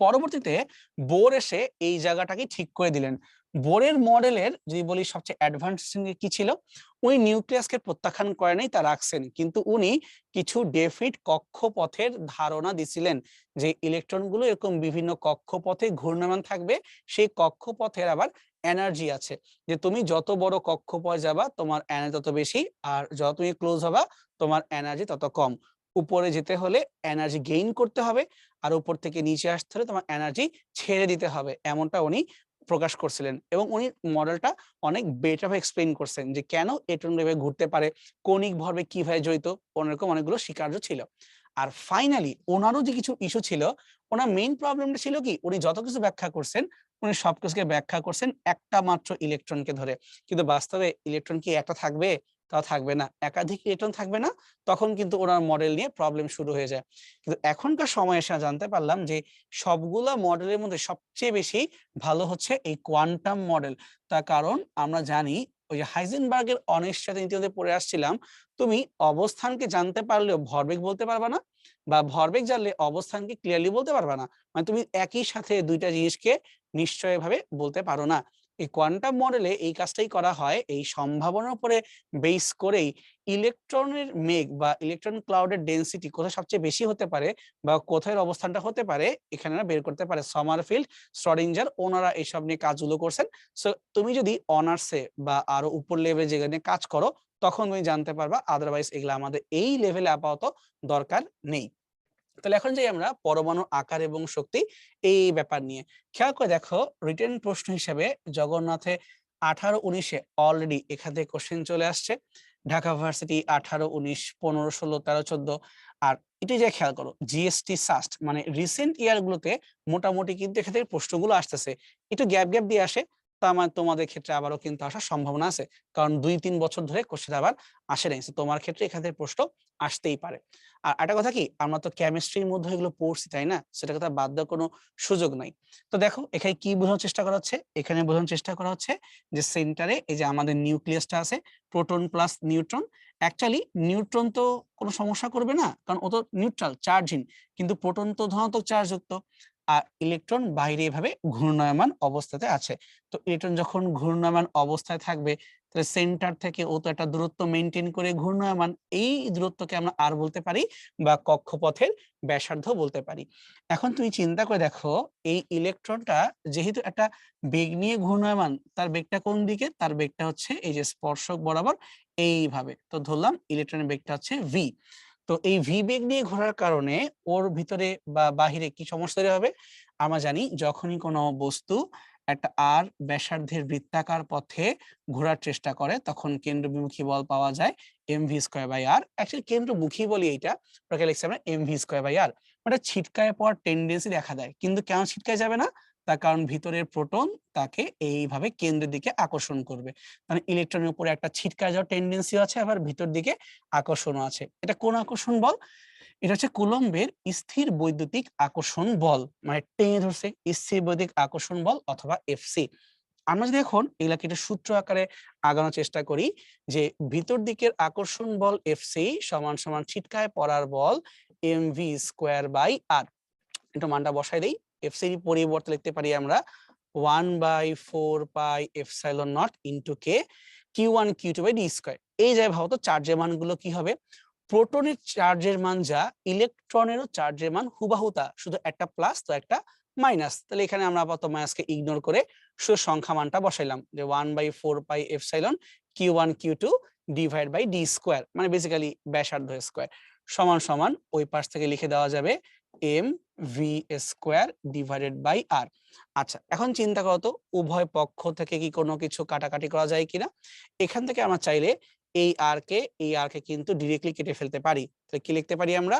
পরবর্তীতে বোর এসে এই জায়গাটাকে ঠিক করে দিলেন। বোরের মডেলের যদি বলি সবচেয়ে অ্যাডভান্স কি ছিল, উনি নিউক্লিয়াসকে প্রত্যাখ্যান করে নাই, তা রাখছেন, কিন্তু উনি কিছু ডেফিনিট কক্ষপথের ধারণা দিছিলেন যে ইলেকট্রনগুলো এরকম বিভিন্ন কক্ষপথে ঘূর্ণায়মান থাকবে, সেই কক্ষপথের আবার এনার্জি আছে, যে তুমি যত বড় কক্ষপথ যাবা তোমার এনার্জি তত বেশি, আর যত তুমি ক্লোজ হবা তোমার এনার্জি তত কম। উপরে যেতে হলে এনার্জি গেইন করতে হবে আর উপর থেকে নিচে আসতে হলে তোমার এনার্জি ছেড়ে দিতে হবে, এমনটা উনি প্রকাশ করছিলেন। এবং উনি মডেলটা অনেক বেটার ভাবে এক্সপ্লেইন করছেন যে কেন ইলেকট্রন এভাবে ঘুরতে পারে, কৌণিক ভরবেগ কিভাবে জড়িত, অন্যরকম অনেকগুলো স্বীকার্য ছিল। আর ফাইনালি ওনারও যে কিছু ইস্যু ছিল, ওনার মেইন প্রবলেমটা ছিল কি, উনি যত কিছু ব্যাখ্যা করছেন উনি সবকিছুকে ব্যাখ্যা করছেন একটা মাত্র ইলেকট্রনকে ধরে, কিন্তু বাস্তবে ইলেকট্রন কি একটা থাকবে, তা থাকবে না, একাধিক ইলেকট্রন থাকবে না, তখন কিন্তু ওনার মডেল নিয়ে প্রবলেম শুরু হয়ে যায়। কিন্তু এখনকার সময়ে এসে জানতে পারলাম যে সবগুলা মডেলের মধ্যে সবচেয়ে বেশি ভালো হচ্ছে এই কোয়ান্টাম মডেল। তার কারণ আমরা জানি ওই যে হাইজেনবার্গের অনিশ্চয়তা নীতিতে পড়ে আসছিলাম, তুমি অবস্থানকে জানতে পারলেও ভরবেগ বলতে পারবা না, বা ভরবেগ জানলে অবস্থানকে ক্লিয়ারলি বলতে পারবা না, মানে তুমি একই সাথে দুইটা জিনিসকে নিশ্চয়ভাবে বলতে পারো না। এই কোয়ান্টাম মডেলে এই কাজটাই করা হয়, এই সম্ভাবনার উপরে বেস করেই ইলেকট্রনের মেঘ বা ইলেকট্রন ক্লাউডের ডেনসিটি কোথায় সবচেয়ে বেশি হতে পারে বা কোথায় অবস্থানটা হতে পারে এখানে বের করতে পারে সমারফিল্ড, শ্রোডিঞ্জার, ওনারা এইসব নিয়ে কাজগুলো করছেন। সো তুমি যদি অনার্সে বা আরো উপর লেভেলে যেখানে কাজ করো তখন তুমি জানতে পারবা, আদারওয়াইজ এগুলো আমাদের এই লেভেলে আপাতত দরকার নেই। তাহলে এখন যাই আমরা পরমাণু আকার এবং শক্তি এই ব্যাপার নিয়ে। খেয়াল করে দেখো রিটেন প্রশ্ন হিসেবে জগন্নাথে 18-19-এ অলরেডি এখান থেকে কোশ্চেন চলে আসছে। ঢাকা ভার্সিটি 18-19, 15-16, 13-14। আর এটাই যে খেয়াল করো জিএসটি সাস্ট মানে রিসেন্ট ইয়ার গুলোতে মোটামুটি কিন্তু এখান থেকে প্রশ্নগুলো আসতেছে, একটু গ্যাপ গ্যাপ দিয়ে আসে। তা মানে তোমাদের ক্ষেত্রে আবারও কিন্তু আসার সম্ভাবনা আছে, কারণ 2-3 বছর ধরে কোশ্চেন আবার আসে নাই। তোমার ক্ষেত্রে এখান থেকে প্রশ্ন আসতেই পারে। আর একটা কথা কি, আমরা তো কেমিস্ট্রির মধ্যে এগুলো পড়ছি তাই না, সেটাকে তো বাদ দেওয়ার কোনো সুযোগ নাই। তো দেখো এখানে কি বোঝানোর চেষ্টা করা হচ্ছে, এখানে বোঝানোর চেষ্টা করা হচ্ছে যে সেন্টারে এই যে আমাদের নিউক্লিয়াসটা আছে, proton plus neutron. Actually neutron তো কোনো সমস্যা করবে না, কারণ ও তো নিউট্রাল চার্জহীন, কিন্তু প্রোটন তো ধনাত্মক চার্জযুক্ত। আর ইলেকট্রন বাইরে এভাবে ঘূর্ণায়মান অবস্থাতে আছে। তো ইলেকট্রন যখন ঘূর্ণায়মান অবস্থায় থাকবে তাহলে সেন্টার থেকে ও তো একটা দূরত্ব মেনটেন করে ঘূর্ণায়মান, এই দূরত্বকে আমরা আর বলতে পারি বা কক্ষপথের ব্যাসার্ধ বলতে পারি। এখন তুমি চিন্তা করে দেখো এই ইলেকট্রনটা যেহেতু একটা বেগ নিয়ে ঘূর্ণায়মান, তার বেগটা কোন দিকে, তার বেগটা হচ্ছে এই যে স্পর্শক বরাবর এইভাবে। তো ধরলাম ইলেকট্রনের বেগটা হচ্ছে ভি। তো এই ভি বেগ নিয়ে ঘোরার কারণে ওর ভিতরে বা বাহিরে কি সমস্যা তৈরি হবে, আমরা জানি যখনই কোনো বস্তু একটা আর ব্যাসার্ধের বৃত্তাকার পথে ঘোরার চেষ্টা করে তখন কেন্দ্রবিমুখী বল পাওয়া যায় mv²/r। অ্যাকচুয়ালি কেন্দ্রমুখী বলি এইটা, ওটাকে লিখছি আমরা mv²/r। ওটা ছিটকায় পড়ার টেন্ডেন্সি দেখা দেয়, কিন্তু কেন ছিটকায় যাবে না, তার কারণ ভিতরের প্রোটন তাকে এইভাবে কেন্দ্রের দিকে আকর্ষণ করবে। মানে ইলেকট্রনের উপরে একটা ছিটকায় যাওয়ার টেন্ডেন্সি আছে, আবার ভিতর দিকে আকর্ষণও আছে। এটা কোন আকর্ষণ বল, এটা হচ্ছে কুলম্বের স্থির বৈদ্যুতিক আকর্ষণ বল, মানে টেনে ধরছে স্থির বৈদ্যুতিক আকর্ষণ বল অথবা এফসি। আমরা যদি এখন এগুলাকে একটা সূত্র আকারে আগানোর চেষ্টা করি যে ভিতর দিকের আকর্ষণ বল এফসি সমান সমান ছিটকায় পড়ার বল এমভি স্কোয়ার বাই আর। একটু মানটা বসাই দেই। এফসি এর পরিবর্তে লিখতে পারি আমরা 1/4 pi epsilon not into k Q1 Q2 by D square. এই যে ভাবতো চার্জের মানগুলো কি হবে, প্রোটনের চার্জের মান যা ইলেকট্রনেরও চার্জের মান হুবাহু তা, শুধু একটা প্লাস তো একটা মাইনাস। তাহলে এখানে আমরা আপাতত মাইনাসকে ইগনোর করে শুধু সংখ্যা মানটা বসাইলাম যে 1/4 pi epsilon Q1 Q2 divide by D square, মানে বেসিক্যালি ব্যাসার্ধ স্কয়ার সমান সমান ওই পাশ থেকে লিখে দেওয়া যাবে M V square divided by R. আচ্ছা, এখন চিন্তা করো তো উভয় পক্ষ থেকে কি কোনো কিছু কাটাকাটি করা যায় কিনা। এখান থেকে আমরা চাইলে এই আর কে কিন্তু ডিরেক্টলি কেটে ফেলতে পারি। তাহলে কি লিখতে পারি আমরা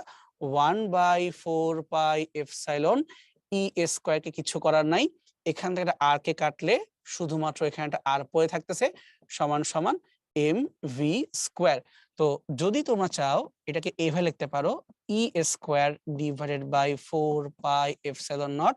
1/4 পাই এপসাইলন ই স্কয়ার কে কিছু করার নাই, এখান থেকে একটা আর কে কাটলে শুধুমাত্র এখানে একটা আর পড়ে থাকতেছে সমান সমান এম ভি স্কয়ার। তো যদি তোমরা চাও এটাকে এভাবে লিখতে পারো E square divided by 4 pi epsilon naught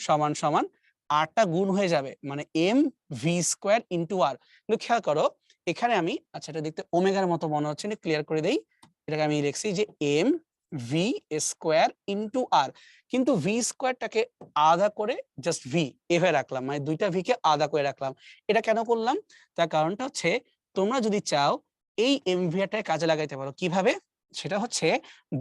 সমান সমান আরটা গুণ হয়ে যাবে মানে M V square into R. কিন্তু খেয়াল করো এখানে আমি, আচ্ছা এটা দেখতে ওমেগার মতো মনে হচ্ছে, ক্লিয়ার করে দেই। এটাকে আমি লিখছি যে M V square into R, কিন্তু ভি স্কয়ারটাকে আধা করে জাস্ট ভি এভাবে রাখলাম, মানে দুইটা ভি কে আধা করে রাখলাম। এটা কেন করলাম, তার কারণটা হচ্ছে তোমরা যদি চাও এই এমভিআরটাকে কাজে লাগাইতে পারো। কিভাবে, সেটা হচ্ছে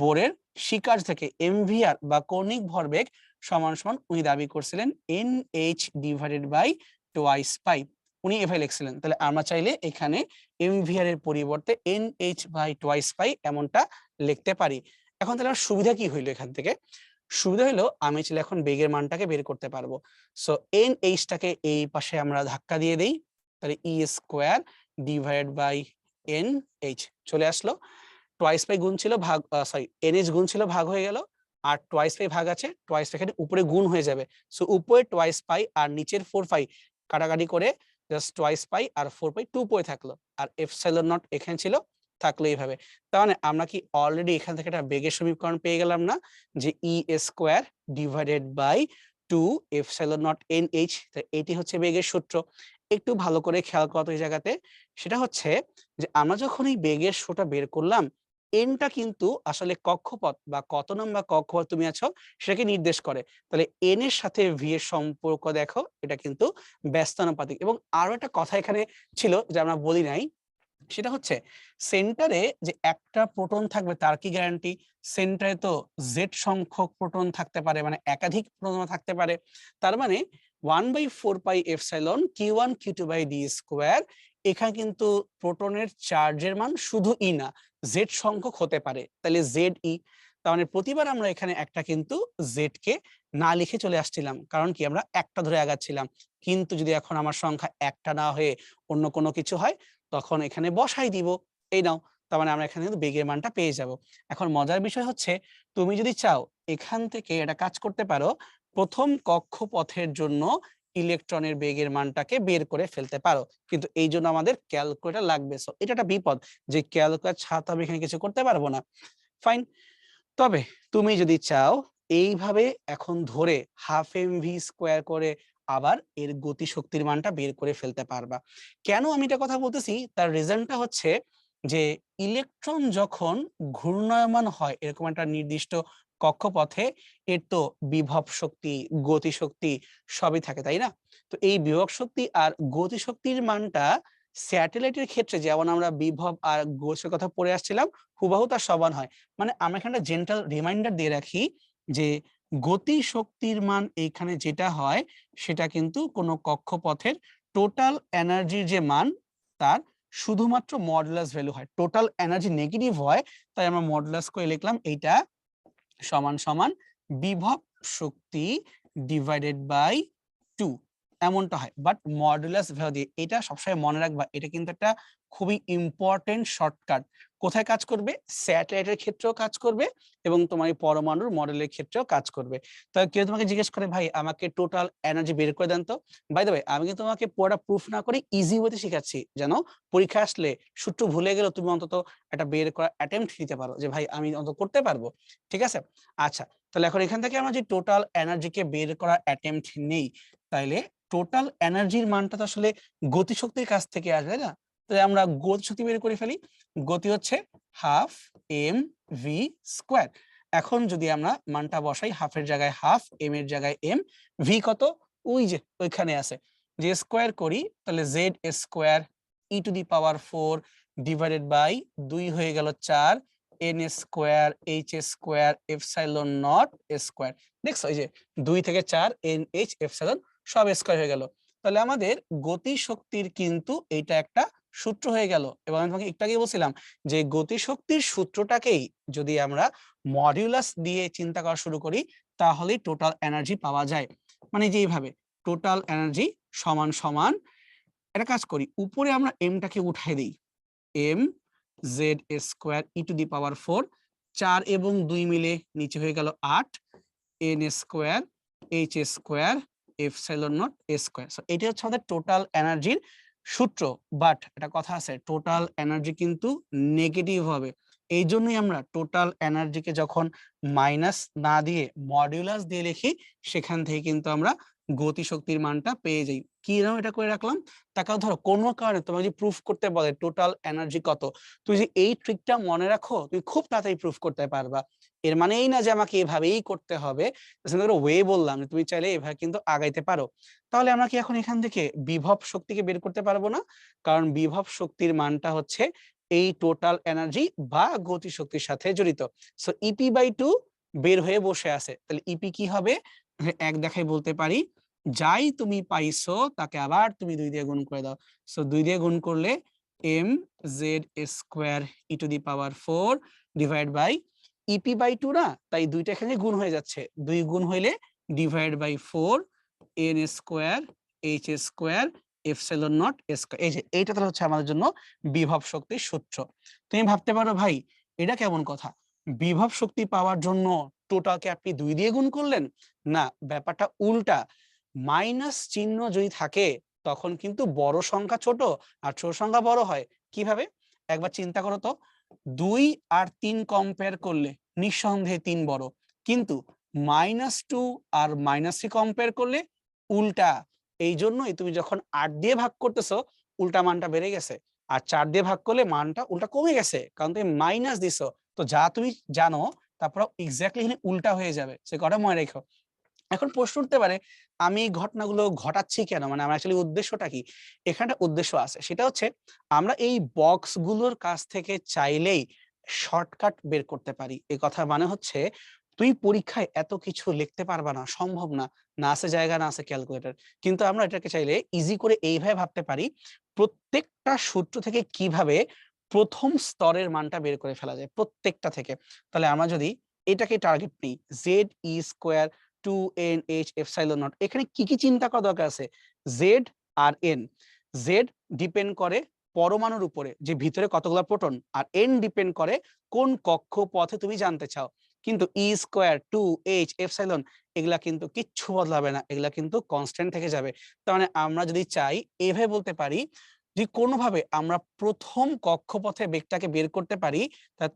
বোরের শিকার থেকে এমভিআর বা কৌণিক ভরবেগ সমান সমান উনি দাবি করছিলেন n h divided by twice pi, উনি এভাবে লিখছিলেন। তাহলে আমরা চাইলে এখানে এমভিআর এর পরিবর্তে n h by twice pi এমনটা লিখতে পারি। এখন তাহলে আমার সুবিধা কি হইলো, এখান থেকে সুবিধা হলো আমি চাইলে এখন বেগের মানটাকে বের করতে পারবো। সো এন এইচটাকে এই পাশে আমরা ধাক্কা দিয়ে দেই, তাহলে E square divided by N H চলে আসলো। টোয়াইস পাই গুণ ছিল ভাগ, সরি এন এইচ গুণ ছিল ভাগ হয়ে গেল, আর টোয়াইস পাই ভাগ আছে, টোয়াইস পাই এখানে উপরে গুণ হয়ে যাবে। সো উপরে টোয়াইস পাই আর নিচের 4 পাই কাটাকাটি করে জাস্ট টোয়াইস পাই আর 4 পাই 2 পড়ে থাকলো, আর এপসাইলন নট এখানে ছিল থাকলো এইভাবে। তার মানে আমরা কি অলরেডি এখান থেকে একটা বেগের সমীকরণ পেয়ে গেলাম না, যে E square divided by 2 epsilon naught N H, এটি হচ্ছে বেগের সূত্র। একটু ভালো করে খেয়াল করো এই জায়গাতে, সেটা হচ্ছে যে আমরা যখন এই বেগের সূত্রটা বের করলাম এনটা কিন্তু আসলে কক্ষপথ বা কত নম্বর কক্ষপথ তুমি আছো সেটাকে নির্দেশ করে। তাহলে এন এর সাথে ভি এর সম্পর্ক দেখো, এটা কিন্তু ব্যস্তানুপাতিক। এবং আরো একটা কথা এখানে ছিল যে আমরা বলি নাই, সেটা হচ্ছে সেন্টারে যে একটা প্রোটন থাকবে তার কি গ্যারান্টি, সেন্টারে তো জেড সংখ্যক প্রোটন থাকতে পারে, মানে একাধিক প্রোটন থাকতে পারে। তার মানে 1/4 pi epsilon Q1 Q2 by d square, এখানে কিন্তু প্রোটনের চার্জের মান শুধু ই না জেড সংখ্যক হতে পারে, তাহলে জেড ই। তার মানে প্রতিবার আমরা এখানে একটা কিন্তু জেড কে না লিখে চলে আসছিলাম, কারণ কি আমরা একটা ধরে আগাচ্ছিলাম। কিন্তু যদি এখন আমার সংখ্যা একটা না হয়ে অন্য কোনো কিছু হয় তখন এখানে বসাই দিব, এই নাও। তার মানে আমরা এখানে কিন্তু বেগের মানটা পেয়ে যাব। এখন মজার বিষয় হচ্ছে তুমি যদি চাও এখান থেকে এটা কাজ করতে পারো, প্রথম কক্ষপথের জন্য ইলেকট্রনের বেগের মানটাকে বের করে ফেলতে পারো, কিন্তু এই জন্য আমাদের ক্যালকুলেটর লাগবে। সো এটা একটা বিপদ যে ক্যালকুলেটর ছাড়া তো আমি এখানে কিছু করতে পারবো না। ফাইন, তবে তুমি যদি চাও এইভাবে এখন ধরে হাফ এম ভি স্কোয়ার করে আবার এর গতিশক্তির মানটা বের করে ফেলতে পারবা। কেন আমি এটা কথা বলতেছি, তার রিজনটা হচ্ছে যে ইলেকট্রন যখন ঘূর্ণায়মান হয় এরকম একটা নির্দিষ্ট কক্ষপথে, এর তো বিভব শক্তি গতিশক্তি সবই থাকে, তাই না? তো এই বিভব শক্তি আর গতিশক্তির মানটা স্যাটেলাইটের ক্ষেত্রে যেমন আমরা বিভব আর গতির কথা পড়ে আসছিলাম হুবাহু তার সমান হয়। মানে আমরা এখানে জেন্টাল রিমাইন্ডার দিয়ে রাখি যে গতি শক্তির মান এইখানে যেটা হয় সেটা কিন্তু কোনো কক্ষপথের টোটাল এনার্জির যে মান তার শুধুমাত্র মডুলাস ভ্যালু হয়। টোটাল এনার্জি নেগেটিভ হয়, তাই আমরা মডুলাস করে লিখলাম এইটা সমান সমান বিভব শক্তি ডিভাইডেড বাই 2 এমনটা হয়। বাট মডুলাস ভ্যালু দিয়ে এটা সবসময় মনে রাখবা, এটা কিন্তু একটা খুবই ইম্পর্টেন্ট শর্টকাট। কোথায় কাজ করবে? স্যাটেলাইটের ক্ষেত্রেও কাজ করবে এবং তোমার এই পরমাণুর মডেলের ক্ষেত্রেও কাজ করবে। তো কেউ তোমাকে জিজ্ঞেস করে, ভাই আমাকে টোটাল এনার্জি বের করে দেন তো। বাই দ্য ওয়ে, আমি কিন্তু তোমাকে পুরোটা প্রুফ না করে ইজি ওয়েতে শিখাচ্ছি, যেন পরীক্ষা আসলে সূত্র ভুলে গেলেও তুমি অন্তত একটা বের করার অ্যাটেম্প্ট নিতে পারো, যে ভাই আমি অন্তত করতে পারবো। ঠিক আছে? আচ্ছা, তাহলে এখন এখান থেকে আমরা যে টোটাল এনার্জিকে বের করার অ্যাটেম্প্ট নেই, তাইলে টোটাল এনার্জির মানটা তো আসলে গতিশক্তির কাছ থেকে আসবে, তাই না? তাহলে আমরা গতিশক্তি বের করে ফেলি। গতি হচ্ছে হাফ এম ভি স্কোয়ার। এখন যদি আমরা মানটা বসাই, হাফের জায়গায় হাফ, এম এর জায়গায় এম, ভি কত? ওই যে ওইখানে আছে, যে স্কোয়ার করি তাহলে z square E to the power 4 divided by 2 হয়ে গেল 4 n square H square epsilon not square. দেখছো এই যে 2 থেকে 4 এন এইচ এপসাইলন সব স্কোয়ার হয়ে গেল। তাহলে আমাদের গতি শক্তির কিন্তু এটা একটা সূত্র হয়ে গেল। এবং আমি তোমাকে একটু আগে বলছিলাম যে গতি শক্তির সূত্রটাকেই যদি আমরা মডিউলাস দিয়ে চিন্তা করা শুরু করি, তাহলে টোটাল এনার্জি পাওয়া যায়। মানে যে এইভাবে টোটাল এনার্জি সমান সমান, একটা কাজ করি, উপরে আমরা এমটাকে উঠাই দিই, M Z square E to the power 4, 4 এবং 2 মিলে নিচে হয়ে গেল 8 N square H square epsilon not square. So এটা হচ্ছে আমাদের টোটাল এনার্জির সূত্র। বাট একটা কথা আছে, টোটাল এনার্জি কিন্তু নেগেটিভ হবে। এই জন্যই আমরা টোটাল এনার্জিকে যখন মাইনাস না দিয়ে মডিউলাস দিয়ে লিখি, সেখান থেকে কিন্তু আমরা গতিশক্তির মানটা পেয়ে যাই। কি নাম এটা করে রাখলাম? তাকাও, ধরো কোনো কারণে তোমাকে যদি প্রুফ করতে বলে টোটাল এনার্জি কত, তুই যে এই ট্রিকটা মনে রাখো, তুই খুব তাড়াতাড়ি প্রুফ করতে পারবা। এর মানে এই না যে আমাকে এভাবেই করতে হবে, ওয়ে বললাম, তুমি চাইলে এভাবে কিন্তু আগাইতে পারো। তাহলে আমরা কি এখন এখান থেকে বিভব শক্তিকে বের করতে পারবো না? কারণ বিভব শক্তির মানটা হচ্ছে এই টোটাল এনার্জি বা গতি শক্তির সাথে জড়িত। সো ইপি বাই 2 বের হয়ে বসে আছে। তাহলে ইপি কি হবে? এক দেখাই বলতে পারি, যাই তুমি পাইছো তাকে আবার তুমি 2 দিয়ে গুণ করে দাও। সো 2 দিয়ে গুণ করলে m Z square E to the power 4 divide by EP by 2 না, তাই দুইটা এখানে গুণ হয়ে যাচ্ছে, 2 গুণ হইলে divide by 4 n square H square epsilon not square. এই যে এইটা তাহলে হচ্ছে আমাদের জন্য বিভব শক্তির সূত্র। তুমি ভাবতে পারো, ভাই এটা কেমন কথা, বিভব শক্তি পাওয়ার জন্য টোটালকে আপনি 2 দিয়ে গুণ করলেন? না, ব্যাপারটা উল্টা। মাইনাস চিহ্ন যদি থাকে তখন কিন্তু বড় সংখ্যা ছোট আর ছোট সংখ্যা বড় হয়। কিভাবে? একবার চিন্তা করো তো, 2 আর 3 কম্পেয়ার করলে নিঃসন্দেহে 3 বড়, কিন্তু -2 আর -3 কম্পেয়ার করলে উল্টা। এই জন্যই তুমি যখন 8 দিয়ে ভাগ করতেছো, উল্টা মানটা বেড়ে গেছে, আর 4 দিয়ে ভাগ করলে মানটা উল্টা কমে গেছে, কারণ তুমি মাইনাস দিছো। তো যা তুমি জানো তারপর এক্স্যাক্টলি এখানে উল্টা হয়ে যাবে, সে কথা মনে রেখো। এখন প্রশ্ন উঠতে পারে, আমি এই ঘটনাগুলো ঘটাচ্ছি কেন, মানে আমার অ্যাকচুয়ালি উদ্দেশ্যটা কি? এখানে উদ্দেশ্য আছে, সেটা হচ্ছে আমরা এই বক্স গুলোর কাছ থেকে চাইলেই শর্টকাট বের করতে পারি। এই কথা মানে হচ্ছে, তুই পরীক্ষায় এত কিছু লিখতে পারবা না, সম্ভব না, না আছে জায়গা না আছে ক্যালকুলেটর। কিন্তু আমরা এটাকে চাইলে ইজি করে এইভাবে ভাবতে পারি, প্রত্যেকটা সূত্র থেকে কিভাবে প্রথম স্তরের মানটা বের করে ফেলা যায়, প্রত্যেকটা থেকে। তাহলে আমরা যদি এটাকে টার্গেট নিই, Z E square 2NH epsilon not, এখানে কি কি চিন্তা করা দরকার আছে? জেড আর এন। জেড ডিপেন্ড করে পরমাণুর উপরে যে ভিতরে কতগুলো প্রোটন, আর এন ডিপেন্ড করে কোন কক্ষপথে তুমি জানতে চাও। কিন্তু ই স্কোয়ার 2H এপসাইলন এগুলা কিন্তু কিচ্ছু বদলাবে না, এগুলা কিন্তু কনস্ট্যান্ট থেকে যাবে। তার মানে আমরা যদি চাই, এভাবে বলতে পারি, যদি কোনোভাবে আমরা প্রথম কক্ষপথে বেগটাকে বের করতে পারি,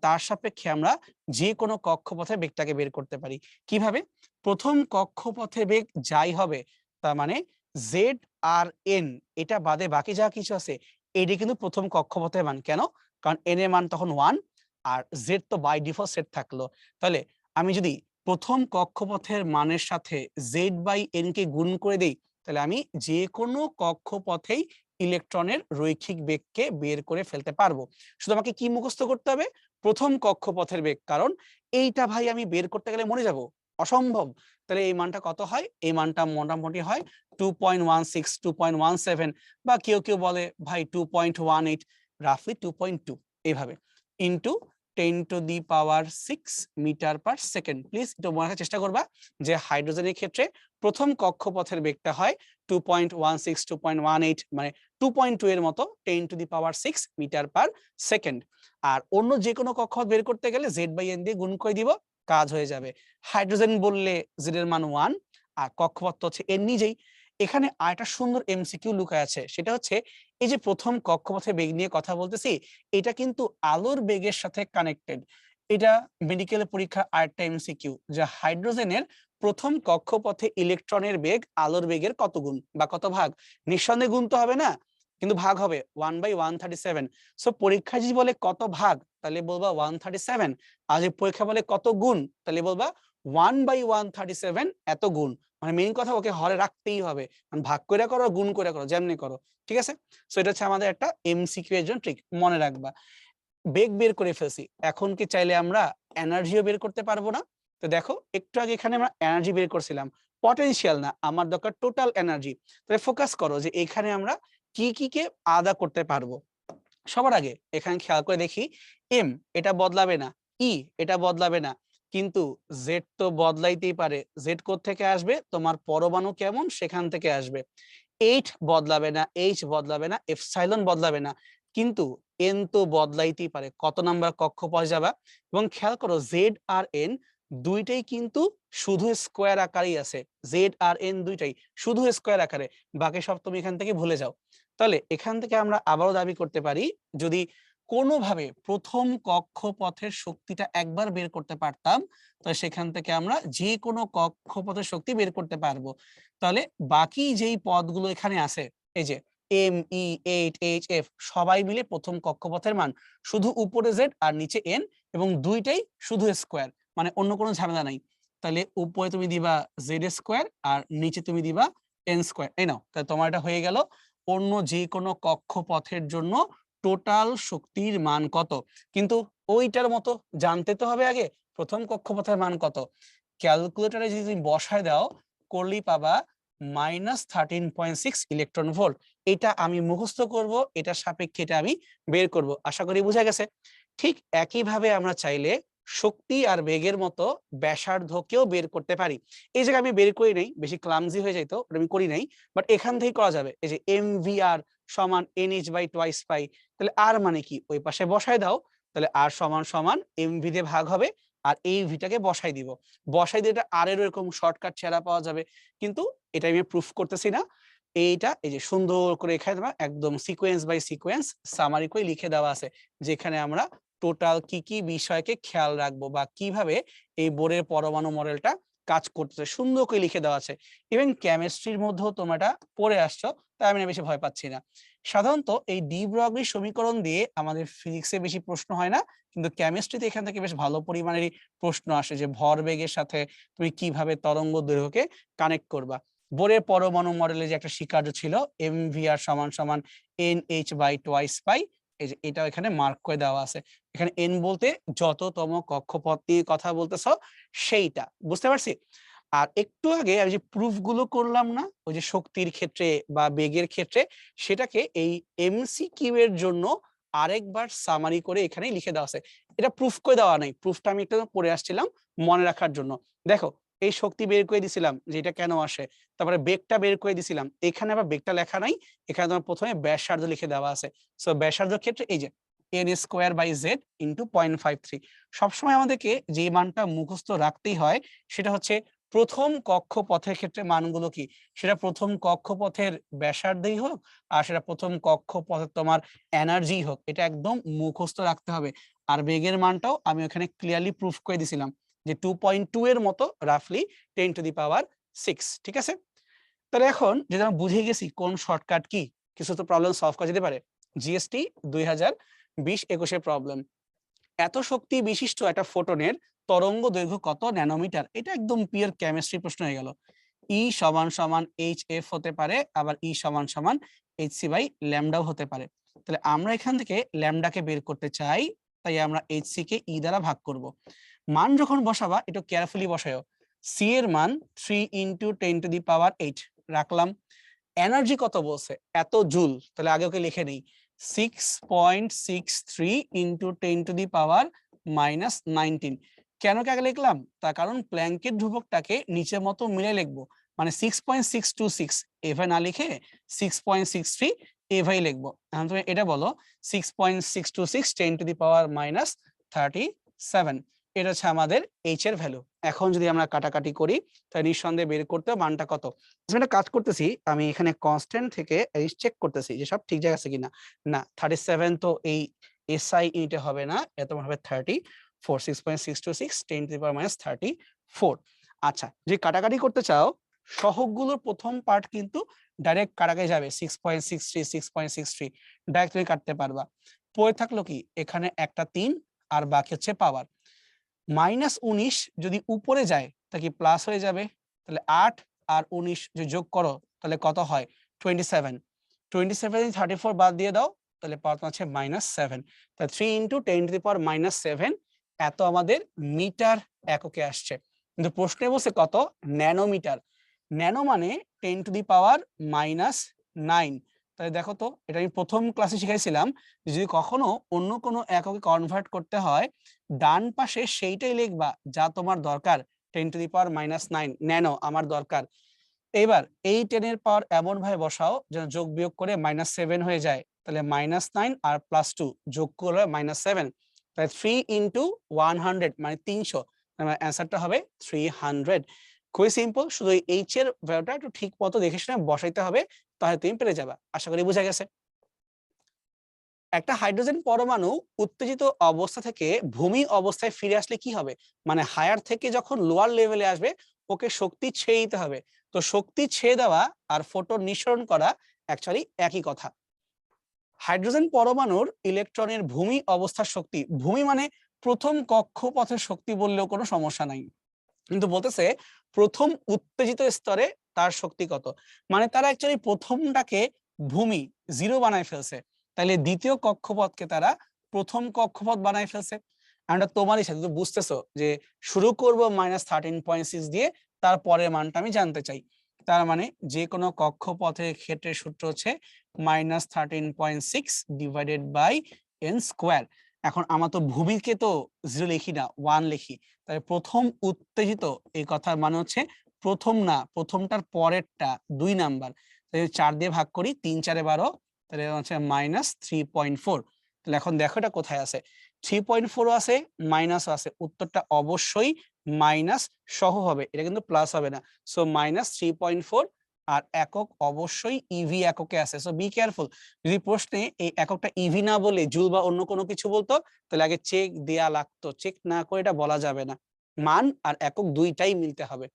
তার সাপেক্ষে আমরা যে কোনো কক্ষপথে বেগটাকে বের করতে পারি। কিভাবে? প্রথম কক্ষপথে বেগ যাই হবে, তার মানে জেড আর এন এটা বাদে বাকি যা কিছু আছে, এটি কিন্তু প্রথম কক্ষপথের মান। কেন? কারণ এন এর মান তখন 1 আর জেড তো বাই ডিফল্ট সেট থাকলো। তাহলে আমি যদি প্রথম কক্ষপথের মানের সাথে জেড বাই এন কে গুণ করে দেই, তাহলে আমি যে কোনো কক্ষপথেই ইলেকট্রনের রৈখিক বেগকে বের করে ফেলতে পারবো। শুধু আমাকে কি মুখস্থ করতে হবে? প্রথম কক্ষপথের বেগ, কারণ এইটা ভাই আমি বের করতে গেলে মরে যাব, অসম্ভব। তাহলে এই মানটা কত হয়? এই মানটা মোটামুটি হয় 2.16 2.17, বা কেউ কেউ বলে ভাই 2.18, রাফলি 2.2, এইভাবে into 10⁶ metre per second. Please একটু মনে রাখার চেষ্টা করবা যে হাইড্রোজেনের ক্ষেত্রে প্রথম কক্ষপথের বেগটা হয় 2.16 2.18 মানে 2.2 এর মতো 10⁶ মিটার পার সেকেন্ড। আর অন্য যে কোনো কক্ষপথ বের করতে গেলে z/n দিয়ে গুণ করে দিব, কাজ হয়ে যাবে। হাইড্রোজেন বললে z এর মান 1 আর কক্ষপথ তো হচ্ছে n নিজেই। এখানে আরেকটা সুন্দর এমসিকিউ লুকায় আছে, সেটা হচ্ছে এই যে প্রথম কক্ষপথের বেগ নিয়ে কথা বলতেছি, এটা কিন্তু আলোর বেগের সাথে কানেক্টেড। এটা মেডিকেল পরীক্ষা আরেকটা এমসিকিউ, যে হাইড্রোজেনের প্রথম কক্ষপথে ইলেকট্রনের বেগ আলোর বেগের কত গুণ বা কত ভাগ। নিঃসন্দেহে গুণ তো হবে না, কিন্তু ভাগ হবে 1/137। সো পরীক্ষা যদি বলে কত ভাগ, তাহলে বলবা 137। আর যদি পরীক্ষা বলে কত গুণ, তাহলে বলবা 1/137 এত গুণ। মানে মেইন কথা ওকে হরে রাখতেই হবে, ভাগ করে করো গুণ করে করো যেমনি করো, ঠিক আছে। সো এটা হচ্ছে আমাদের একটা এমসিকিউ এর জন্য ট্রিক, মনে রাখবা। বেগ বের করে ফেলছি, এখন কি চাইলে আমরা এনার্জিও বের করতে পারবো না? তো দেখো একটু আগে এখানে আমরা এনার্জি বের করছিলাম, পটেনশিয়াল না, আমার দরকার টোটাল এনার্জি। তাহলে ফোকাস করো যে এখানে আমরা কি কি কে আলাদা করতে পারবো। সবার আগে এখানে খেয়াল করে দেখি, এম এটা বদলাবে না, ই এটা বদলাবে না, কিন্তু জেড তো বদলাইতেই পারে। জেড কোত্থেকে আসবে? তোমার পরমাণু কেমন সেখান থেকে আসবে। এইট বদলাবে না, এইচ বদলাবে না, এপসাইলন বদলাবে না, কিন্তু এন তো বদলাইতেই পারে। কত নাম্বার কক্ষপথে যাবা? এবং খেয়াল করো জেড আর এন দুইটাই কিন্তু শুধু স্কোয়ার আকারেই আছে। জেড আর এন দুইটাই শুধু স্কোয়ার আকারে, বাকি সব তুমি এখান থেকে ভুলে যাও। তাহলে এখান থেকে আমরা আবারও দাবি করতে পারি, যদি কোনোভাবে প্রথম কক্ষপথের শক্তিটা একবার বের করতে পারতাম, তাহলে সেখান থেকে আমরা যে কোনো কক্ষপথের শক্তি বের করতে পারবো। তাহলে বাকি যেই পদগুলো এখানে আছে, এই যে M E eight H F, সবাই মিলে প্রথম কক্ষপথের মান, শুধু উপরে জেড আর নিচে এন, এবং দুইটাই শুধু স্কোয়ার, মানে অন্য কোনো ঝামেলা নাই। তাহলে উপরে তুমি দিবা জেড স্কোয়ার আর নিচে তুমি দিবা এন স্কোয়ার। এই নাও, তাহলে তোমার এটা হয়ে গেল অন্য যে কোনো কক্ষপথের জন্য টোটাল শক্তির মান কত। কিন্তু ওইটার মতো জানতে তো হবে আগে প্রথম কক্ষপথের মান কত। ক্যালকুলেটরে যদি তুমি বসায় দাও, করলেই পাবা -13.6 ইলেকট্রন ভোল্ট। এটা আমি মুখস্থ করব, এটা সাপেক্ষে এটা আমি বের করব। আশা করি বোঝা গেছে। ঠিক একইভাবে আমরা চাইলে শক্তি আর বেগের মতো ব্যাসার্ধকেও বের করতে পারি। এই জায়গায় আমি বের করি নাই, বেশি ক্লামজি হয়ে যাইতো, আমি করি নাই, বাট এখান থেকে করা যাবে। এই যে mvr সমান nh/2 পাই, তাহলে আর মানে কি ওই পাশে বসায় দাও, তাহলে আর সমান সমান mv দিয়ে ভাগ হবে, আর এই ভিটাকে বসাই দিব। বসাই দিয়ে এটা আর এর এরকম শর্টকাট ছেড়া পাওয়া যাবে, কিন্তু এটা আমি প্রুফ করতেছি না। এইটা এই যে সুন্দর করে এখানে একদম সিকোয়েন্স বাই সিকোয়েন্স সামারি করে লিখে দেওয়া আছে, যেখানে আমরা টোটাল কি কি বিষয়কে খেয়াল রাখবো বা কিভাবে এই বোরের পরমাণু মডেলটা কাজ করতেছে সুন্দর করে লিখে দেওয়া আছে। ইভেন কেমিস্ট্রির মধ্যেও তোমরা এটা পড়ে আসছো, তাই আমি বেশি ভয় পাচ্ছি না। সাধারণত এই ডি ব্রগলি সমীকরণ দিয়ে আমাদের ফিজিক্সে বেশি প্রশ্ন হয় না, কিন্তু কেমিস্ট্রিতে এখান থেকে বেশ ভালো পরিমাণেরই প্রশ্ন আসে, যে ভরবেগের সাথে তুমি কিভাবে তরঙ্গ দৈর্ঘ্যকে কানেক্ট করবা। বোরের পরমাণু মডেলে যে একটা স্বীকার্য ছিল mvr সমান সমান nh/2 পাই, এই যে এটাও এখানে মার্ক করে দেওয়া আছে। এখানে এন বলতে যততম কক্ষপথ নিয়ে কথা বলতেছ সেইটা, বুঝতে পারছি। আর একটু আগে আমি যে প্রুফ গুলো করলাম না, ওই যে শক্তির ক্ষেত্রে বা বেগের ক্ষেত্রে, সেটাকে এই এমসিকিউ এর জন্য আরেকবার সামারি করে এখানে লিখে দেওয়া আছে। এটা প্রুফ করে দেওয়া নাই, প্রুফটা আমি একটু পড়ে আসছিলাম মনে রাখার জন্য। দেখো এই শক্তি বের করে দিছিলাম যে এটা কেন আসে, তারপরে বেগটা বের করে দিছিলাম, এখানে আবার বেগটা লেখা নাই, এখানে তোমার প্রথমে ব্যাসার্ধ লিখে দেওয়া আছে। সো ব্যাসার্ধের ক্ষেত্রে এই যে n²/z × 0.53। সবসময় আমাদেরকে যে মানটা মুখস্থ রাখতেই হয় সেটা হচ্ছে প্রথম কক্ষপথের ক্ষেত্রে মানগুলো কি, সেটা প্রথম কক্ষপথের ব্যাসার্ধই হোক আর সেটা প্রথম কক্ষপথের তোমার এনার্জি হোক, এটা একদম মুখস্থ রাখতে হবে। আর বেগের মানটাও আমি ওখানে ক্লিয়ারলি প্রুফ করে দিছিলাম যে 2.2 এর মতো রাফলি 10⁶। ঠিক আছে। তাহলে এখন যদি আমরা বুঝে গেছি কোন শর্টকাট কি, কিছু তো প্রবলেম সলভ করা যেতে পারে। GST 2020-21 problem. এত শক্তি বিশিষ্ট একটা ফোটনের তরঙ্গ দৈর্ঘ্য কত ন্যানোমিটার? এটা একদম পিওর কেমিস্ট্রি প্রশ্ন হয়ে গেল। ই সমান সমান এইচ এফ হতে পারে, আবার ই সমান সমান এইচ সি বাই ল্যামডাও হতে পারে। তাহলে আমরা এখান থেকে ল্যামডাকে বের করতে চাই, তাই আমরা এইচ সি কে ই দ্বারা ভাগ করব। মান যখন বসাবা একটু কেয়ারফুলি বসায়ও। সি এর মান 3 × 10⁸ রাখলাম। এনার্জি কত বলছে? এত জুল, তাহলে আগে ওকে লিখে নেই 6.63 × 10⁻⁶ মাইনাস 19। কেন আগে লিখলাম? তার কারণ প্ল্যাঙ্কের ধ্রুবকটাকে নিচের মতো মিলে লিখবো, মানে 6.626 এভাবে না লিখে 6.63 এভাবে লিখবো। এখন তুমি এটা বলো 6.626 10 টু দি পাওয়ার মাইনাস 37, এটা হচ্ছে আমাদের এইচ এর ভ্যালু। এখন যদি আমরা কাটাকাটি করি তাহলে নিঃসন্দেহে বের করতে মানটা কত। আমি একটা কাজ করতেছি, আমি এখানে কনস্ট্যান্ট থেকে চেক করতেছি যে সব ঠিক জায়গা আছে কিনা। না, 37 তো এই এসআই ইউনিটে হবে না, এত হবে 34, 6.626 10 টু দি পাওয়ার মাইনাস 34। আচ্ছা, যে কাটাকাটি করতে চাও সহগগুলোর প্রথম পার্ট কিন্তু ডাইরেক্ট কাটাকাটি যাবে, 6.63 6.63 ডাইরেক্ট তুমি কাটতে পারবা। পড়ে থাকলো কি এখানে একটা 3 আর বাকি হচ্ছে পাওয়ার। মাইনাস 19 যদি উপরে যায় তা কি প্লাস হয়ে যাবে, তাহলে 8 আর 19 যদি যোগ করো তাহলে কত হয় 27। 27 34 বাদ দিয়ে দাও তাহলে পাওয়ার হচ্ছে -7। তাহলে 3 × 10 টু দি পাওয়ার -7 এত আমাদের মিটার এককে আসছে। কিন্তু প্রশ্নে বলছে কত, ন্যানোমিটার। ন্যানো মানে 10 টু দি পাওয়ার -9। তাহলে দেখো তো, এটা আমি প্রথম ক্লাসে শিখাইছিলাম, যদি কখনো অন্য কোনো এককে কনভার্ট করতে হয় ডান পাশে সেইটাই লিখবা যা তোমার দরকার। 10 টু দি পাওয়ার -9 ন্যানো আমার দরকার। এইবার এই 10 এর পাওয়ার এমন ভাবে বসাও যেন যোগ বিয়োগ করে -7 হয়ে যায়, তাহলে -9 আর +2 যোগ করলে -7, তাহলে 3 × 100 মানে 300, আমার অ্যান্সারটা হবে 300। খুবই সিম্পল, শুধু এইচ এর ভ্যালুটা একটু ঠিক মতো দেখে শুনে বসাইতে হবে, তাহলে তুমি পেরে যাবা। আশা করি বোঝা গেছে। একটা হাইড্রোজেন পরমাণু উত্তেজিত অবস্থা থেকে ভূমি অবস্থায় ফিরে আসলে কি হবে, মানে হায়ার থেকে যখন লোয়ার লেভেলে আসবে ওকে শক্তি ছেড়ে দিতে হবে। তো শক্তি ছেড়ে দেওয়া আর ফোটন নিঃসরণ করা অ্যাকচুয়ালি একই কথা। হাইড্রোজেন পরমাণুর ইলেকট্রনের ভূমি অবস্থার শক্তি, ভূমি মানে প্রথম কক্ষপথের শক্তি বললেও কোনো সমস্যা নাই, কিন্তু বলতেছে প্রথম উত্তেজিত স্তরে তার শক্তি কত, মানে তারা অ্যাকচুয়ালি প্রথমটাকে ভূমি 0 বানায় ফেলছে, তাহলে দ্বিতীয় কক্ষপথকে তারা প্রথম কক্ষপথ বানায় ফেলছে। আমরা তোমারই সাথে বুঝতেছো যে শুরু করব -13.6 দিয়ে, তারপরের মানটা আমি জানতে চাই। তার মানে যে কোনো কক্ষপথের ক্ষেত্রে সূত্র হচ্ছে -13.6 ডিভাইডেড বাই n²। এখন আমার তো ভূমিকে তো 0 লিখি না, 1 লিখি, তাহলে প্রথম উত্তেজিত এই কথার মানে হচ্ছে প্রথম না, প্রথমটার পরেরটা 2 নাম্বার। তাহলে 4 দিয়ে ভাগ করি, 3 × 4 = 12, তাহলে হচ্ছে -3.4। তাহলে এখন দেখো এটা কোথায় আছে, 3.4 ও আছে মাইনাসও আছে, উত্তরটা অবশ্যই মাইনাস সহ হবে, এটা কিন্তু প্লাস হবে না। সো -3.4 আর একক অবশ্যই ইভি এককে আছে। সো বি কেয়ারফুল, যদি প্রশ্নে এই এককটা ইভি না বলে জুল বা অন্য কোনো কিছু বলতো তাহলে আগে চেক দেয়া লাগতো, চেক না করে এটা বলা যাবে না। মান আর একক দুইটাই মিলতে হবে।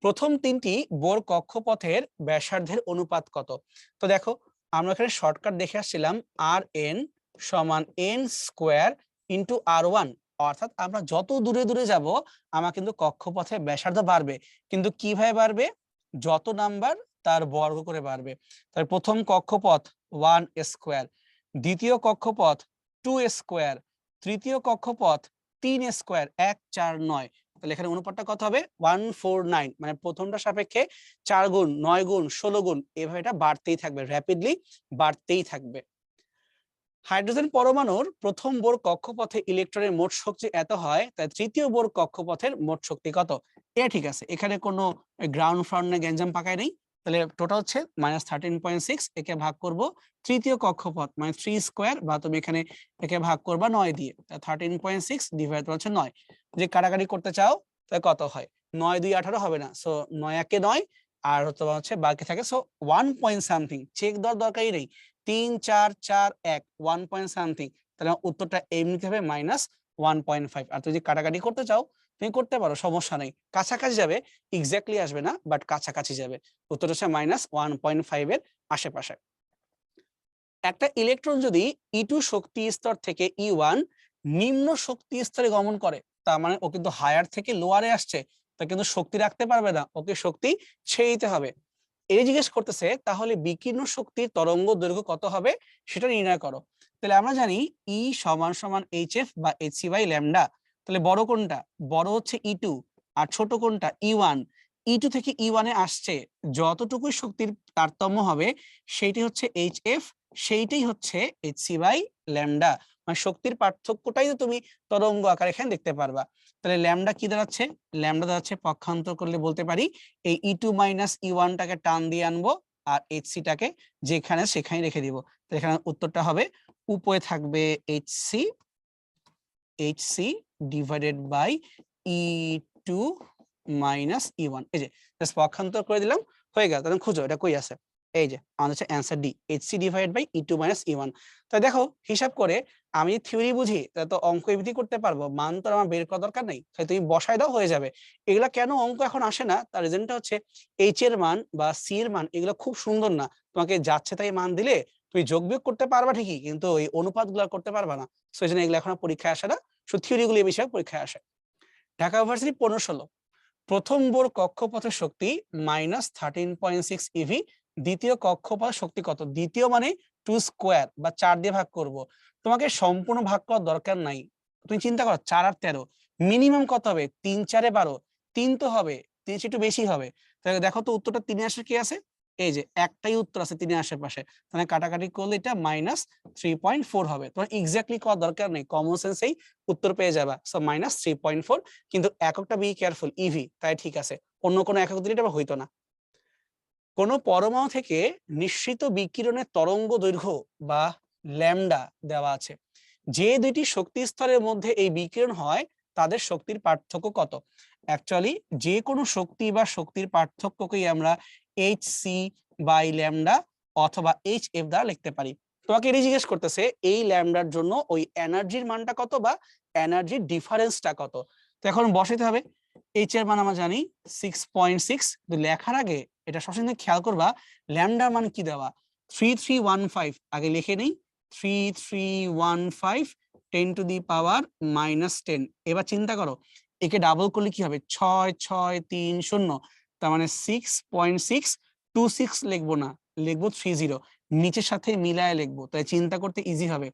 প্রথম 3টি বোর কক্ষপথের ব্যাসার্ধের অনুপাত কত। তো দেখো আমরা এখানে শর্টকাট দেখে আসছিলাম Rn = n² × R1, অর্থাৎ আমরা যত দূরে দূরে যাব আমার কিন্তু কক্ষপথের ব্যাসার্ধ বাড়বে, কিন্তু কিভাবে বাড়বে, যত নাম্বার তার বর্গ করে বাড়বে। তাহলে প্রথম কক্ষপথ 1², দ্বিতীয় কক্ষপথ 2², তৃতীয় কক্ষপথ 3² 1 4 9, তাহলে এখানে অনুপাতটা কত হবে 149, মানে প্রথমটা সাপেক্ষে 4 গুণ 9 গুণ 16 গুণ এভাবে এটা বাড়তেই থাকবে, র্যাপিডলি বাড়তেই থাকবে। হাইড্রোজেন পরমাণুর প্রথম বোর কক্ষপথে ইলেকট্রনের মোট শক্তি এত হয়, তাই তৃতীয় বোর কক্ষপথের মোট শক্তি কত। এটা ঠিক আছে, এখানে কোনো গ্রাউন্ড ফ্রাউন্ড গ্যাঞ্জাম পাকায় নেই। তাহলে টোটাল হচ্ছে -13.6, একে ভাগ করব তৃতীয় কক্ষপথ মানে 3² বা তুমি এখানে একে ভাগ করবা 9 দিয়ে, 13.6 ডিভাইড হচ্ছে 9। যে কাটাকাটি করতে চাও তাহলে কত হয়, 9 2 18 হবে না, সো 9 1 9 আর হচ্ছে বাকি থাকে, সো 1 পয়েন্ট সামথিং, চেক দেওয়ার দরকারই নেই, 3 4 4 1 1 পয়েন্ট সামথিং, তাহলে উত্তরটা এমনিতে হবে -1.5। আর তুমি যদি কাটাকাটি করতে চাও তুমি করতে পারো, সমস্যা নেই, কাছাকাছি যাবে, এক্স্যাক্টলি আসবে না বাট কাছাকাছি যাবে। উত্তর হচ্ছে -1.5 এর আশেপাশে। একটা ইলেকট্রন যদি E2 শক্তি স্তর থেকে E1 নিম্ন শক্তি স্তরে গমন করে, তার মানে ও কিন্তু হায়ার থেকে লোয়ারে আসছে, তা কিন্তু শক্তি রাখতে পারবে না, ওকে শক্তি ছেড়ে দিতে হবে। এই জিজ্ঞেস করতেছে তাহলে বিকীর্ণ শক্তির তরঙ্গ দৈর্ঘ্য কত হবে সেটা নির্ণয় করো। তাহলে আমরা জানি E = hf বা hc/λ। তাহলে বড় কোনটা, বড় হচ্ছে E2 আর ছোট কোনটা E1। E2 থেকে E1 এ আসছে যতটুকু শক্তির তারতম্য হবে সেইটি হচ্ছে hf, সেইটাই হচ্ছে hc/λ। মানে শক্তির পার্থক্যটাই তুমি তরঙ্গ আকার এখানে দেখতে পারবা। তাহলে ল্যামডা কি দাঁড়াচ্ছে? ল্যামডা দাঁড়াচ্ছে, পক্ষান্তর করলে বলতে পারি এই E2 - E1 টাকে টান দিয়ে আনবো আর HC-টাকে যেখানে সেখানে রেখে দিব। তো এখানে উত্তরটা হবে উপরে থাকবে HC divided by E2 - E1। এই যে জাস্ট পক্ষান্তর করে দিলাম, হয়ে গেল। তাহলে খুঁজো এটা কই আছে। এই যে আমাদের হচ্ছে answer D, HC divided by E2 - E1। তাই দেখো হিসাব করে আমি থিওরি বুঝি তাহলে তো অঙ্ক এমনি করতে পারবো, মান তো আমার বের করার দরকার নেই, তাই তুমি বসায় দাও হয়ে যাবে। এগুলা কেন অঙ্ক এখন আসে না, তার রিজনটা হচ্ছে H এর মান বা C এর মান এগুলো খুব সুন্দর না। তোমাকে যাচ্ছে তাই মান দিলে তুমি যোগ বিয়োগ করতে পারবা ঠিকই, কিন্তু ওই অনুপাতগুলো করতে পারবা না। সো এই জন্য এগুলো এখন পরীক্ষায় আসে না, শুধু থিওরিগুলো এই বিষয়ে পরীক্ষায় আসে। ঢাকা ইউনিভার্সিটি 15-16 প্রথম বোর কক্ষপথের শক্তি -13.6 ইভি। দ্বিতীয় কক্ষপথের শক্তি কত? দ্বিতীয় মানে 2 স্কোয়ার বা 4 দিয়ে ভাগ করব। তোমাকে সম্পূর্ণ ভাগ করার দরকার নাই, তুমি চিন্তা করো 4 আর 13 মিনিমাম কত হবে? 3 4 12, 3 তো হবে, 3 একটু বেশি হবে। তাহলে দেখো তো উত্তরটা 3 আসে কি আছে? এই যে একটাই উত্তর আছে 3 এর আশেপাশে, তাহলে কাটাকাটি করলে এটা -3.4 হবে। তোমার এক্স্যাক্টলি করার দরকার নেই, কমন সেন্সেই উত্তর পেয়ে যাবা। সো -3.4, কিন্তু এককটা বি কেয়ারফুল, ইভি, তাই ঠিক আছে। অন্য কোনো একক দিলে এটা হইতো না। কোন পরমাণু থেকে নিঃসৃত বিকিরণের তরঙ্গ দৈর্ঘ্য বা ল্যামডা দেওয়া আছে। যে দুইটি শক্তি স্তরের মধ্যে এই বিকিরণ হয় তাদের শক্তির পার্থক্য কত? অ্যাকচুয়ালি যে কোনো শক্তি বা শক্তির পার্থক্যকেই আমরা HC বাই ল্যামডা অথবা HF দ্বারা লিখতে পারি। তোমাকে এটি জিজ্ঞেস করতেছে এই ল্যামডার জন্য ওই এনার্জির মানটা কত বা এনার্জির ডিফারেন্সটা কত। তো এখন বসাইতে হবে। H এর মান আমরা জানি 6.6, কিন্তু লেখার আগে এটা সবসময় খেয়াল করবা ল্যামডার মান কি দেওয়া। 3315 আগে লিখে নেই, 3315 10⁻⁻10। এবার চিন্তা করো একে ডাবল করলে কি হবে? 6630, তার মানে 6.626 লিখবো না, লিখবো 30, নিচের সাথে মিলায় লিখবো, তাই চিন্তা করতে ইজি হবে।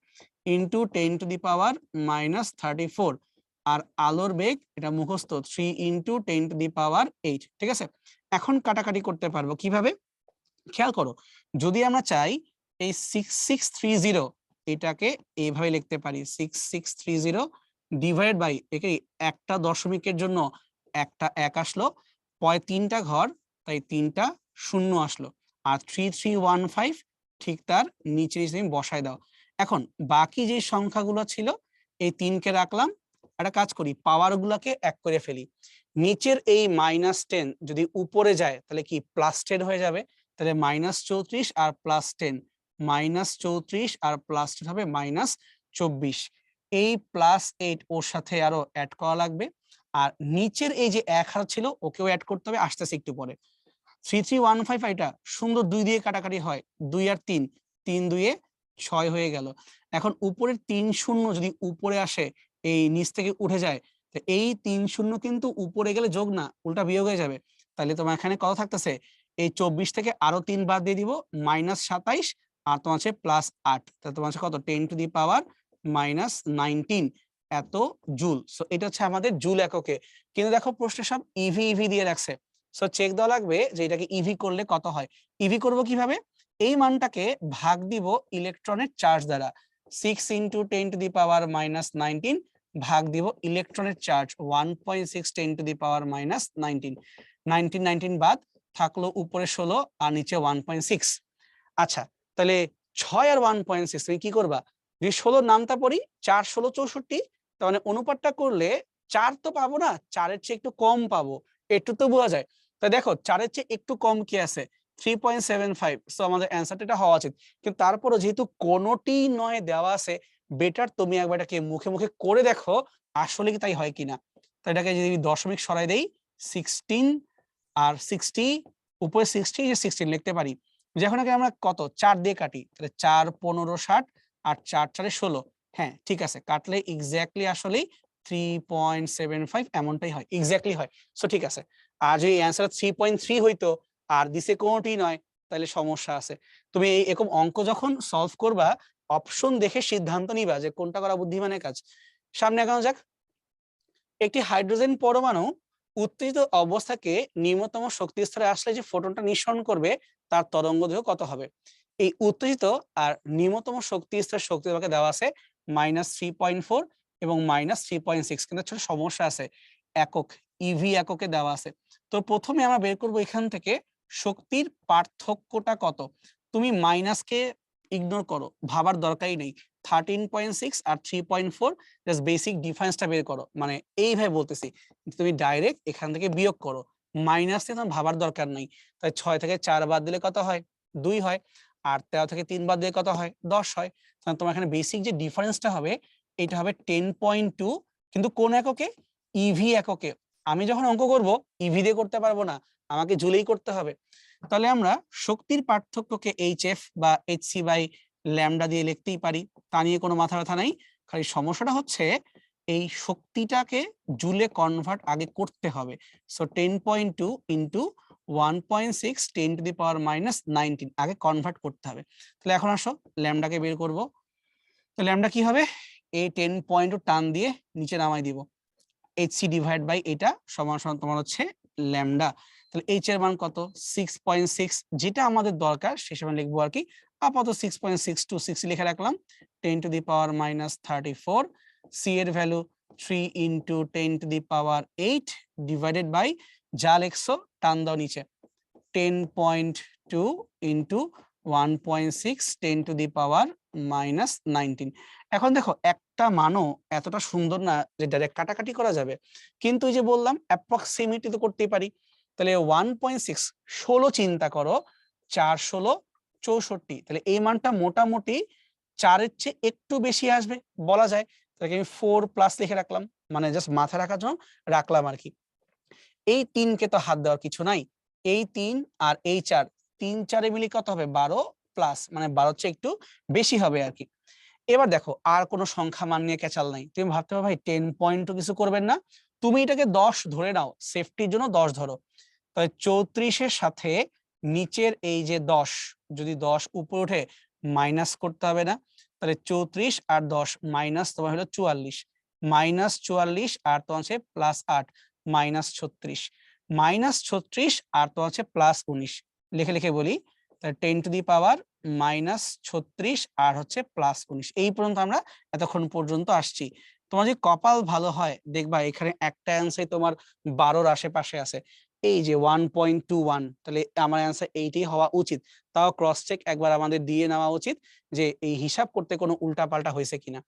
ইন্টু 10⁻34, আর আলোর বেগ এটা মুখস্থ 3 × 10⁸। ঠিক আছে, এখন কাটাকাটি করতে পারবো কিভাবে? খেয়াল করো, যদি আমরা চাই এই 6630 এটাকে এইভাবে লিখতে পারি, 6630 ডিভাইড বাই, একে একটা দশমিকের জন্য একটা এক আসলো, তিনটা ঘর তাই তিনটা শূন্য আসলো, আর 3315 ঠিক তার নিচে তুমি বসায় দাও। এখন বাকি যে সংখ্যাগুলো ছিল এই 3কে রাখলাম, একটা কাজ করি পাওয়ার গুলাকে এক করে ফেলি। নিচের এই -10 যদি উপরে যায় তাহলে কি +10 হয়ে যাবে, তাহলে -34 আর +10, -34 আর +10 হবে -24। এই +8 ওর সাথে আরো অ্যাড করা লাগবে, আর নিচের এই যে 1 ছিল ওকেও অ্যাড করতে হবে, আসতেছে একটু পরে। 3315 এটা সুন্দর 2 দিয়ে কাটাকাটি হয়, 2 আর 3, 3 2 6 হয়ে গেল। এখন উপরের 3 শূন্য যদি উপরে আসে এই নিচ থেকে উঠে যায়, তো এই 3 শূন্য কিন্তু উপরে গেলে যোগ না উল্টা বিয়োগ হয়ে যাবে। তাহলে তোমার এখানে কত থাকতেছে? এই 24 থেকে আরো 3 বাদ দিয়ে দিব, -27, আর তোমার আছে +8, তাহলে তোমার আছে কত? 10⁻⁻19 এত জুল। সো এটা হচ্ছে আমাদের জুল এককে। কিন্তু দেখো প্রশ্নে সব ইভি ইভি দিয়ে রাখছে, সো চেক দেওয়া লাগবে যে এটাকে ইভি করলে কত হয়। ইভি করব কিভাবে? এই মানটাকে ভাগ দিব ইলেকট্রনের চার্জ দ্বারা, 6 × 10⁻⁻19 ভাগ দিব ইলেকট্রনের চার্জ 1.6 10⁻⁻19, 19 বাদ থাকলো উপরে 16 আর নিচে 1.6। আচ্ছা, তাহলে 6 আর 1.6 তুমি কি করবা? যদি 16 নামতা পড়ি, 4 16 64, তার মানে অনুপাতটা করলে 4 তো পাবো না, 4 এর চেয়ে একটু কম পাবো, একটু তো বোঝা যায়। তা দেখো 4 এর চেয়ে একটু কম কি আছে? 3.75। সো আমাদের অ্যান্সারটা এটা হওয়া উচিত, কিন্তু তারপরও যেহেতু কোনোটি নয় দেওয়া আছে, বেটার তুমি একবার এটাকে মুখে মুখে করে দেখো আসলে কি তাই হয় কিনা। তো এটাকে যদি দশমিক সরাই দেই, 16 আর 60, উপরে 60 যে 16 লিখতে পারি। যখন আমরা কত 4 দিয়ে কাটি, তাহলে 4 15 60 আর 4 4 16। হ্যাঁ ঠিক আছে, কাটলে এক্স্যাক্টলি আসলেই 3.75 এমনটাই হয়, এক্স্যাক্টলি হয়। সো ঠিক আছে। আর যদি অ্যান্সার 3.3 হইতো আর দিছে কোনটি নয়, তাহলে সমস্যা আছে। তুমি এরকম অঙ্ক যখন সলভ করবা, অপশন দেখে সিদ্ধান্ত নিবা যে কোনটা করা বুদ্ধিমানের কাজ। সামনে আগানো যাক। একটি হাইড্রোজেন পরমাণু উত্তেজিত অবস্থাকে নিম্নতম শক্তি স্তরে আসলে যে ফোটনটা নিঃসরণ করবে তার তরঙ্গ দৈর্ঘ্য কত হবে? এই উত্তেজিত আর নিম্নতম শক্তি স্তরের শক্তি তোমাকে দেওয়া আছে -3.4 এবং -3.6, কিন্তু ছোট সমস্যা আছে, একক ইভি এককে দেওয়া আছে। তো প্রথমে আমরা বের করব এখান থেকে শক্তির পার্থক্যটা কত। তুমি মাইনাসকে ইগনোর করো, ভাবার দরকারই নেই। 13.6 আর 3.4, জাস্ট বেসিক ডিফারেন্সটা বের করো, মানে এইভাবে বলতেছি, তুমি ডাইরেক্ট এখান থেকে বিয়োগ করো। মাইনাস দিয়ে তোমার ভাবার দরকার নাই। তাই 6 থেকে 4 বাদ দিলে কত হয়? 2 হয়। আর 13 থেকে 3 বাদ দিলে কত হয়? 10 হয়। তাহলে তোমার এখানে বেসিক যে ডিফারেন্সটা হবে এটা হবে 10.2, কিন্তু কোন এককে? ইভি এককে। আমি যখন অঙ্ক করব ইভি দিয়ে করতে পারবো না, আমাকে জুলেই করতে হবে। তাহলে আমরা শক্তির পার্থক্যকে এইচএফ বা এইচসি বাই ল্যামডা দিয়ে লিখতেই পারি, তা নিয়ে কোনো মাথা ব্যথা নাই। খালি সমস্যাটা হচ্ছে এই শক্তিটাকে জুলে কনভার্ট আগে করতে হবে। সো 10.2 ইন্টু 1.6 10⁻⁻19 আগে কনভার্ট করতে হবে। তাহলে এখন আসো ল্যামডাকে বের করব। তো ল্যামডা কি হবে? এই 10.2 টান দিয়ে নিচে নামাই দিব, এইচসি ডিভাইড বাই এটা সমান সমান তোমার হচ্ছে ল্যামডা। তাহলে এইচ এর মান কত? 6.6, যেটা আমাদের দরকার সে সময় লিখবো আর কি। আপাতত 6.626 লিখে রাখলাম। 10⁻⁻34, সি এর ভ্যালু 3 ইন্টু 10⁸ ডিভাইডেড বাই যা লিখছো টান দাও নিচে, 10.2 ইন্টু 1.6 10⁻⁻19। এখন দেখো একটা মানও এতটা সুন্দর না যে ডাইরেক্ট কাটাকাটি করা যাবে, কিন্তু এই যে বললাম অ্যাপ্রক্সিমেটলি তো করতেই পারি। তাহলে 1.6 16 চিন্তা করো, 4 16 64, তাহলে এই মানটা মোটামুটি 4 এর চেয়ে একটু বেশি আসবে বলা যায়। তাহলে আমি 4 প্লাস লিখে রাখলাম, মানে জাস্ট মাথা রাখার জন্য রাখলাম আর কি। এই 3 কে তো হাত দেওয়ার কিছু নাই, এই 3 আর এই 4, 3 4 মিলে কত হবে? 12 প্লাস, মানে 12 চেয়ে একটু বেশি হবে আর কি। এবার দেখো আর কোনো সংখ্যা মান নিয়ে ক্যাচাল নাই। তুমি ভাবতে পারো ভাই 10 কিছু করবেন না, তুমি এটাকে 10 ধরে নাও, সেফটির জন্য 10 ধরো। তাহলে 34 এর সাথে নিচের এই যে 10, যদি 10 উপরে ওঠে মাইনাস করতে হবে না। তাহলে 34 আর 10 মাইনাস তোমার হলো 44, -44 আর তোমার হচ্ছে +8 -36, -36 আর তোমার হচ্ছে +19। লিখে লিখে বলি, তাহলে 10⁻⁻36 আর হচ্ছে +19। এই পর্যন্ত আমরা এতক্ষণ পর্যন্ত আসছি। তোমার যদি কপাল ভালো হয় দেখবা এখানে একটা অ্যান্সার তোমার 12-র আশেপাশে আছে, এই যে 1.21, তাহলে আমার অ্যান্সার এইটাই হওয়া উচিত। তাও ক্রস চেক একবার আমাদের দিয়ে নেওয়া উচিত যে এই হিসাব করতে কোনো উল্টাপাল্টা হয়েছে কিনা।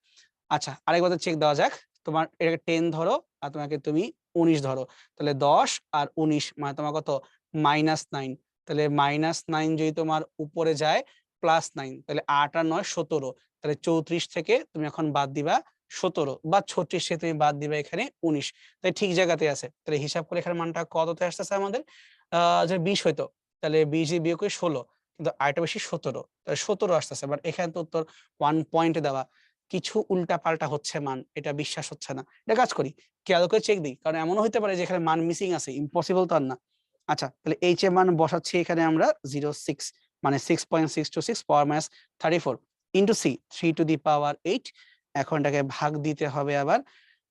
আচ্ছা আরেকবার চেক দেওয়া যাক। তোমার এটাকে 10 ধরো আর তোমাকে তুমি 19 ধরো, তাহলে 10 আর 19 মানে তোমার কত? -9। তাহলে -9 যদি তোমার উপরে যায় +9, তাহলে 8 আর 9 17। তাহলে 34 থেকে তুমি এখন বাদ দিবা 17, বা 36 থেকে তুমি বাদ দিবা এখানে 19। তাই ঠিক জায়গাতে আছে। তাহলে হিসাব করে এখানে মানটা কততে আসতেছে আমাদের? যে 20 হইতো, তাহলে 20 দিয়ে বিয়োগ করে 16, কিন্তু আরেকটা বেশি 17, তাহলে 17 আসতেছে। বাট এখানে তো উত্তর 1 পয়েন্ট দেওয়া, কিছু উল্টা পাল্টা হচ্ছে মান, এটা বিশ্বাস হচ্ছে না। এটা কাজ করি, খেয়াল করে চেক দিই, কারণ এমনও হতে পারে যে এখানে মান মিসিং আছে, ইম্পসিবল তো আর না। আচ্ছা তাহলে এইচ এর মান বসাচ্ছি এখানে আমরা 06, মানে 6.626 পাওয়ার মাইনাস 34 ইন্টু সি 3⁸8। এখন এটাকে ভাগ দিতে হবে আবার,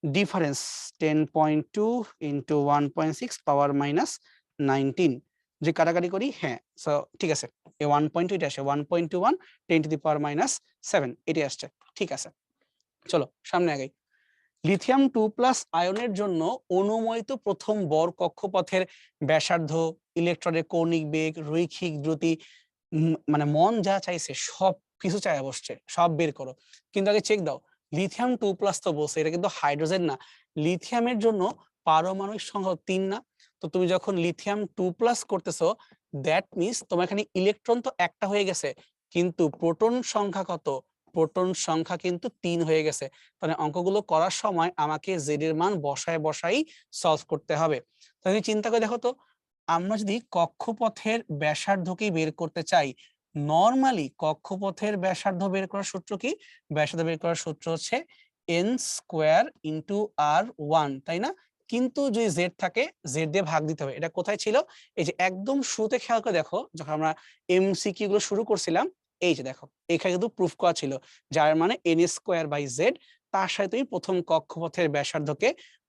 ডিফারেন্স 10.2 ইন্টু 1.6 পাওয়ার মাইনাস 19। যে কাটাকাটি করি, হ্যাঁ সো ঠিক আছে, এই 1.2 এটা আসে 1.21 10⁻⁻7 এটাই আসছে, ঠিক আছে। চলো সামনে আগাই। লিথিয়াম 2+ আয়নের জন্য অনুমোদিত প্রথম বর কক্ষপথের ব্যাসার্ধ, ইলেকট্রনের কৌণিক বেগ, রৈখিক দ্রুতি, মানে মন যা চাইছে সব কিছু চাই বসছে, সব বের করো। কিন্তু আগে চেক দাও, লিথিয়াম 2+ তো বলছে, এটা কিন্তু হাইড্রোজেন না। লিথিয়ামের জন্য পারমাণবিক সংখ্যা 3 না। তো তুমি যখন লিথিয়াম 2+ করতেছো, দ্যাট মিনস তোমার এখানে ইলেকট্রন তো একটা হয়ে গেছে, কিন্তু প্রোটন সংখ্যা কত? প্রোটন সংখ্যা কিন্তু 3 হয়ে গেছে। তাহলে অঙ্কগুলো করার সময় আমাকে জেড এর মান বসায় বসাই সলভ করতে হবে। তাহলে চিন্তা করে দেখো তো, আমরা যদি কক্ষপথের ব্যাসার্ধকেই বের করতে চাই, নরমালি কক্ষপথের ব্যাসার্ধ বের করার সূত্র কি? ব্যাসার্ধ বের করার সূত্র হচ্ছে n² ইন্টু r1, তাই না? কিন্তু যদি জেড থাকে, জেড দিয়ে ভাগ দিতে হবে। এটা কোথায় ছিল? এই যে একদম শুরুতে খেয়াল করে দেখো, যখন আমরা এমসিকিউ গুলো শুরু করছিলাম, এই যে দেখো এখানে কিন্তু প্রুফ করা ছিল, যার মানে n²/z, তার সাথে তুমি প্রথম কক্ষপথের ব্যাসার্ধকে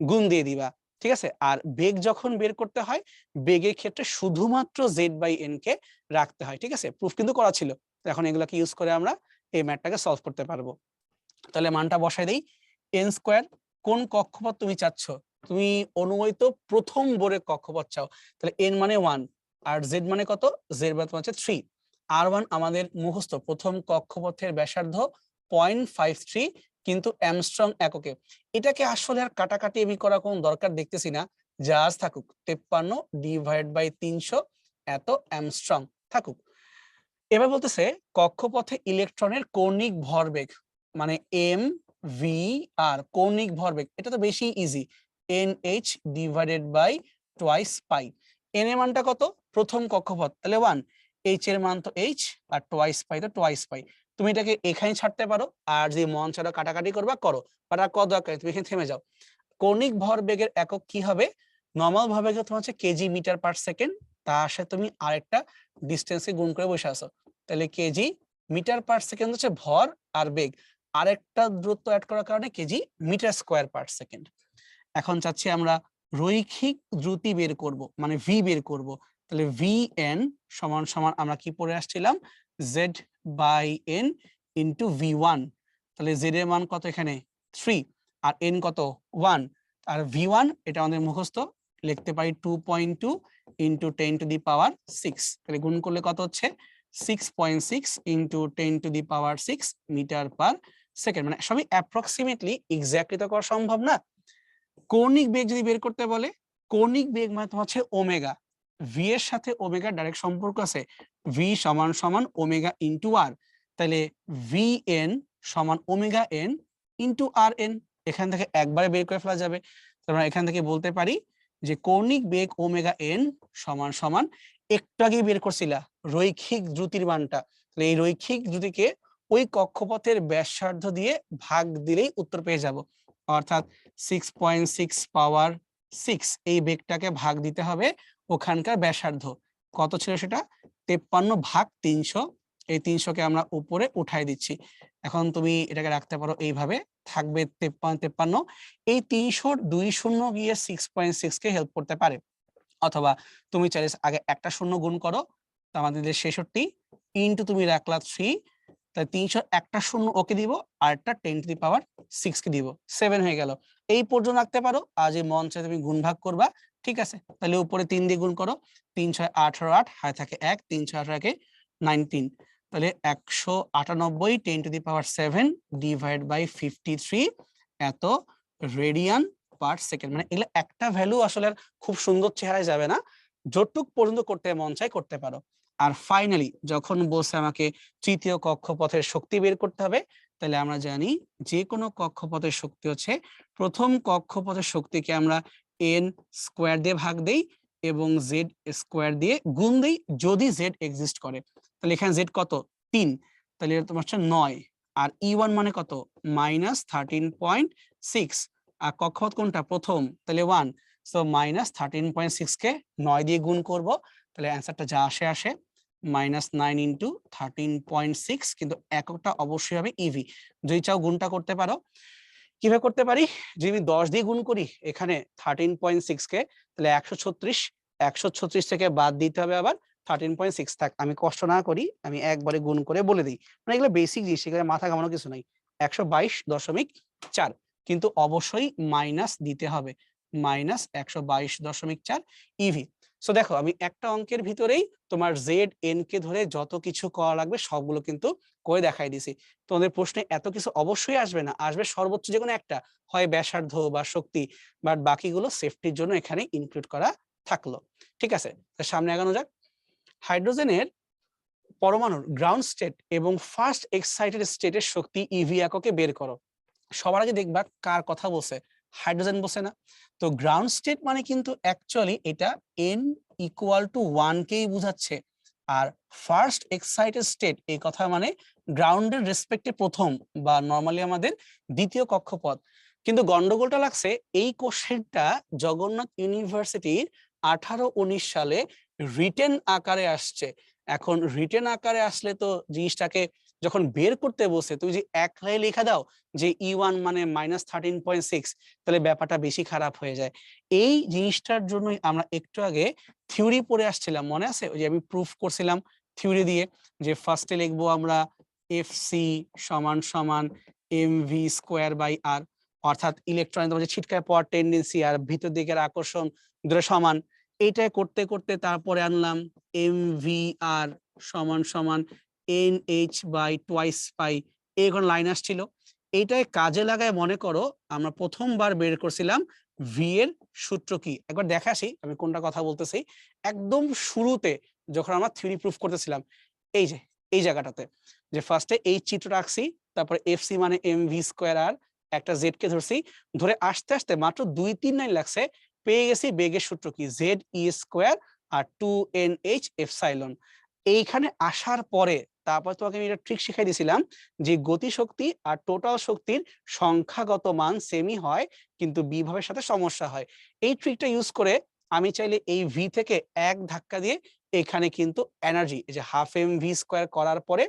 গুণ দিয়ে দিবা, ঠিক আছে? আর বেগ যখন বের করতে হয়, বেগের ক্ষেত্রে শুধুমাত্র z/n কে রাখতে হয়, ঠিক আছে? প্রুফ কিন্তু করা ছিল। এখন এগুলাকে ইউজ করে আমরা এই ম্যাথটাকে সলভ করতে পারবো। তাহলে মানটা বসাই দেই। n স্কয়ার কোন কক্ষপথ তুমি চাচ্ছ? তুমি অনুমোদিত প্রথম বোরের কক্ষপথ চাও, তাহলে n মানে 1 আর z মানে কত? z মানে তোমার হচ্ছে 3। r1 আমাদের মুখস্থ, প্রথম কক্ষপথের ব্যাসার্ধ 0.53 কিন্তু অ্যামস্ট্রং এককে। এটাকে আসলে আর কাটাকাটি আমি করার কোনো দরকার দেখতেছি না, যা আজ থাকুক 53 ডিভাইড বাই 300 এত অ্যামস্ট্রং থাকুক। এবার বলতেছে কক্ষপথে ইলেকট্রনের কৌণিক ভরবেগ, মানে এম ভি আর কৌণিক ভরবেগ, এটা তো বেশি easy, n h divided by twice pi. N এর মানটা কত? প্রথম কক্ষপথ, তাহলে 1, এইচ এর মান তো এইচ আর টোয়াইস পাই তো টোয়াইস পাই। তুমি এটাকে এখানে ছাড়তে পারো, আর যে মন ছাড়া কাটাকাটি করবা করো, বাট আর কত দরকার, তুমি এখানে থেমে যাও। কৌণিক ভরবেগের একক কি হবে? নরমাল ভরবেগ তোমার হচ্ছে কেজি মিটার পার সেকেন্ড, তার সাথে তুমি আরেকটা ডিস্টেন্সে গুণ করে বসে আসো, তাহলে কেজি মিটার পার সেকেন্ড হচ্ছে ভর আর বেগ, আরেকটা দূরত্ব অ্যাড করার কারণে kg metre square per second. এখন চাচ্ছি আমরা রৈখিক দ্রুতি বের করব, মানে ভি বের করব, তাহলে ভি এন সমান সমান আমরা কি পড়ে আসছিলাম, Z by N into V one. তাহলে জেড এর মান কত এখানে 3 আর এন কত 1, আর ভি ওয়ান এটা আমাদের মুখস্থ, লিখতে পারি 2.2 ইন্টু 10 টু দি পাওয়ার 6, তাহলে গুণ করলে কত হচ্ছে 6.6 into 10 to the power 6 metre per second. মানে সবই অ্যাপ্রক্সিমেটলি, এক্স্যাক্টলি তো করা সম্ভব না। কৌণিক বেগ যদি বের করতে বলে, কৌণিক বেগ মানে তোমার হচ্ছে ওমেগা, ভি এর সাথে ওমেগা ডাইরেক্ট সম্পর্ক আছে, ভি সমান সমান ওমেগা ইন্টু আর, তাহলে ভি এন সমান ওমেগা এন ইন্টু আর এন, এখান থেকে একবারে বের করে ফেলা যাবে। তারপর এখান থেকে বলতে পারি যে কৌণিক বেগ ওমেগা এন সমান সমান, একটু আগে বের করছিলা রৈখিক দ্রুতির মানটা, তাহলে এই রৈখিক দ্রুতিকে ওই কক্ষপথের ব্যাসার্ধ দিয়ে ভাগ দিলেই উত্তর পেয়ে যাব, অর্থাৎ 6.6 পাওয়ার 6 এই বেগটাকে ভাগ দিতে হবে ওখানকার ব্যাসার্ধ, কত ছিল সেটা 53 ভাগ 300, এই 300 কে আমরা উপরে উঠাই দিচ্ছি। এখন তুমি এটাকে রাখতে পারো এইভাবে, থাকবে 53, এই 300 2 শূন্য গিয়ে 6.6 কে হেল্প করতে পারে, অথবা তুমি চাইলে আগে একটা শূন্য গুণ করো, তো আমাদের 66 ইন্টু তুমি রাখলা 3, তাই 300 একটা শূন্য ওকে দিব, আর একটা 10 টু দি পাওয়ার 6 কে দিব, 7 হয়ে গেল। এই পর্যন্ত রাখতে পারো, আর যে মন চাই তুমি গুণ ভাগ করবা, ঠিক আছে। তাহলে উপরে 3 দিয়ে গুণ করো, 3 6 18 8 হাতে থাকে 1, 3 6 18 কে 19, তাহলে 198 10 to the power 7 divide by 53 এত রেডিয়ান পার সেকেন্ড। মানে এগুলো একটা ভ্যালু আসলে খুব সুন্দর চেহারায় যাবে না, যতটুক পর্যন্ত করতে মন চাই করতে পারো। আর ফাইনালি যখন বলছে আমাকে তৃতীয় কক্ষপথের শক্তি বের করতে হবে, তাহলে আমরা জানি যে কোনো কক্ষপথের শক্তি হচ্ছে, প্রথম কক্ষপথের শক্তিকে আমরা এন স্কোয়ার দিয়ে ভাগ দেই এবং জেড স্কোয়ার দিয়ে গুণ দেই যদি জেড এক্সিস্ট করে। তাহলে এখানে জেড কত 3, তাহলে এটা তোমার হচ্ছে 9, আর ই1 মানে কত -13.6, আর কক্ষপথ কোনটা প্রথম, তাহলে 1, সো -13.6 কে 9 দিয়ে গুণ করব, তাহলে অ্যান্সারটা যা আসে আসে -9 ইন্টু 13.6, কিন্তু এককটা অবশ্যই হবে ইভি। যদি চাও গুণটা করতে পারো, কিভাবে করতে পারি, যদি আমি 10 দিয়ে গুণ করি এখানে 13.6 কে, তাহলে 136, 136 থেকে বাদ দিতে হবে আবার 13.6, থাক আমি কষ্ট না করি, আমি একবারে গুণ করে বলে দিই, মানে এগুলো বেসিক জিনিস, এখানে মাথা ঘামানো কিছু নাই। 122.4, কিন্তু অবশ্যই মাইনাস দিতে হবে, -122.4 ইভি। সো দেখো আমি একটা অঙ্কের ভিতরেই তোমার জেড এন কে ধরে যত কিছু করা লাগবে সবগুলো কিন্তু করে দেখাই দিছি। তোমাদের প্রশ্নে এত কিছু অবশ্যই আসবে না, আসবে সর্বোচ্চ যে কোনো একটা, হয় ব্যাসার্ধ বা শক্তি, বাট বাকিগুলো সেফটির জন্য এখানে ইনক্লুড করা থাকলো। ঠিক আছে, সামনে আগানো যাক। হাইড্রোজেনের পরমাণুর গ্রাউন্ড স্টেট এবং ফার্স্ট এক্সাইটেড স্টেটের শক্তি ইভি এককে বের করো। সবার আগে দেখবা কার কথা বলছে, হাইড্রোজেন বলছে না? তো গ্রাউন্ড স্টেট মানে কিন্তু অ্যাকচুয়ালি এটা n ইকুয়াল টু 1 কেই বোঝাচ্ছে, আর ফার্স্ট এক্সাইটেড স্টেট এই কথা মানে গ্রাউন্ডের রেসপেক্টে প্রথম, বা নরমালি আমাদের দ্বিতীয় কক্ষপথ। কিন্তু গন্ডগোলটা লাগছে এই কোশ্চেনটা জগন্নাথ ইউনিভার্সিটির 18-19 সালে রিটেন আকারে আসছে। এখন রিটেন আকারে আসলে তো জিনিসটাকে যখন বের করতে বসে তুমি যে এক লাইনে লেখা দাও যে ই1 মানে -13.6, তাহলে ব্যাপারটা বেশি খারাপ হয়ে যায়। এই জিনিসটার জন্যই আমরা একটু আগে থিওরি পড়ে আসছিলাম, মনে আছে? ওই যে আমি প্রুফ করছিলাম থিওরি দিয়ে, যে ফার্স্টে লিখবো আমরা এফসি সমান সমান mv²/r, অর্থাৎ ইলেকট্রন তোমার যে ছিটকায় পড়ার টেন্ডেন্সি আর ভিতর দিকের আকর্ষণ দুটো সমান। এইটা করতে করতে তারপরে আনলাম mvr সমান সমান nh/2π, এখন লাইন আসছিল। এইটাই কাজে লাগায় মনে করো আমরা প্রথমবার বের করছিলাম ভি এর সূত্র কি, একবার দেখে আসি আমি কোনটা কথা বলতেছি। একদম শুরুতে যখন আমরা থিওরি প্রুফ করতেছিলাম, এই যে এই জায়গাটাতে যে ফার্স্টে এই চিত্রটা আঁকছি, তারপরে এফসি মানে mv²r, একটা জেড কে ধরছি, ধরে আস্তে আস্তে মাত্র 2-3 লাইন লাগছে, পেয়ে গেছি বেগের সূত্র কি, ze² আর 2nh ε। এইখানে আসার পরে তারপর তোমাকে আমি একটা ট্রিক শিখাই দিয়েছিলাম যে গতিশক্তি আর টোটাল শক্তির সংখ্যাগত মান সেমই হয়, কিন্তু বিভবের সাথে সমস্যা হয়। এই ট্রিকটা ইউজ করে আমি চাইলে এই ভি থেকে এক ধাক্কা দিয়ে এখানে কিন্তু এনার্জি, এই যে ½ mv² করার পরে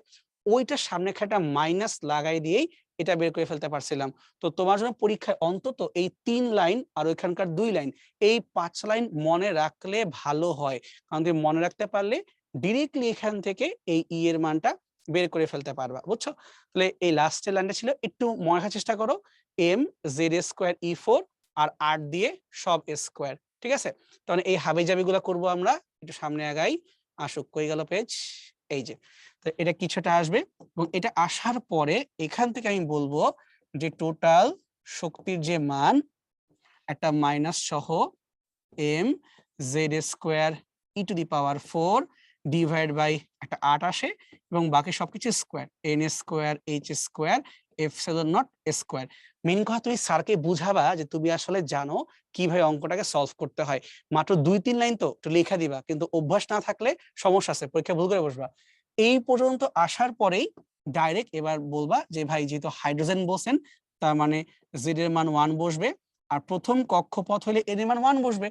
ওইটার সামনে একটা মাইনাস লাগাই দিয়েই এটা বের করে ফেলতে পারছিলাম। তো তোমার জন্য পরীক্ষায় অন্তত এই 3 লাইন আর ওইখানকার 2 লাইন, এই 5 লাইন মনে রাখলে ভালো হয়, কারণ তুমি মনে রাখতে পারলে ডিরেক্টলি এখান থেকে এই ই এর মানটা বের করে ফেলতে পারবা, বুঝছো? তাহলে এই লাস্টের লাইনটা ছিল, একটু মনে রাখার চেষ্টা করো, mz² আর r দিয়ে সব স্কোয়ার, ঠিক আছে? তাহলে এই হাবিজাবি গুলা করবো আমরা, একটু সামনে আগাই, আসুক, কই গেল পেজ, এই যে। তো এটা কিছুটা আসবে এবং এটা আসার পরে এখান থেকে আমি বলবো যে টোটাল শক্তির যে মান একটা মাইনাস সহ mz² e⁴ একটা 8 আসে এবং বাকি সবকিছু square, n² h² ε0 square. Main কথা তুমি স্যারকে বুঝাবা যে তুমি আসলে জানো কিভাবে অঙ্কটাকে সলভ করতে হয়। মাত্র 2-3 লাইন তো একটু লেখা দিবা, কিন্তু অভ্যাস না থাকলে সমস্যা আছে, পরীক্ষা ভুল করে বসবা। এই পর্যন্ত আসার পরেই ডাইরেক্ট এবার বলবা যে ভাই যেহেতু হাইড্রোজেন বলছেন, তার মানে জেড এর মান 1 বসবে, আর প্রথম কক্ষপথ হলে এর মান 1 বসবে।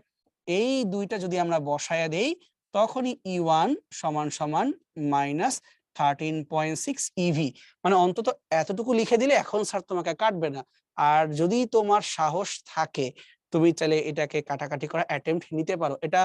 এই দুইটা যদি আমরা বসায়া দেই তখনই E1 সমান সমান -13.6 eV, মানে অন্তত এতটুকু লিখে দিলে এখন স্যার তোমাকে কাটবে না। আর যদি তোমার সাহস থাকে তুমি চাইলে এটাকে কাটাকাটি করা অ্যাটেম্প্ট নিতে পারো, এটা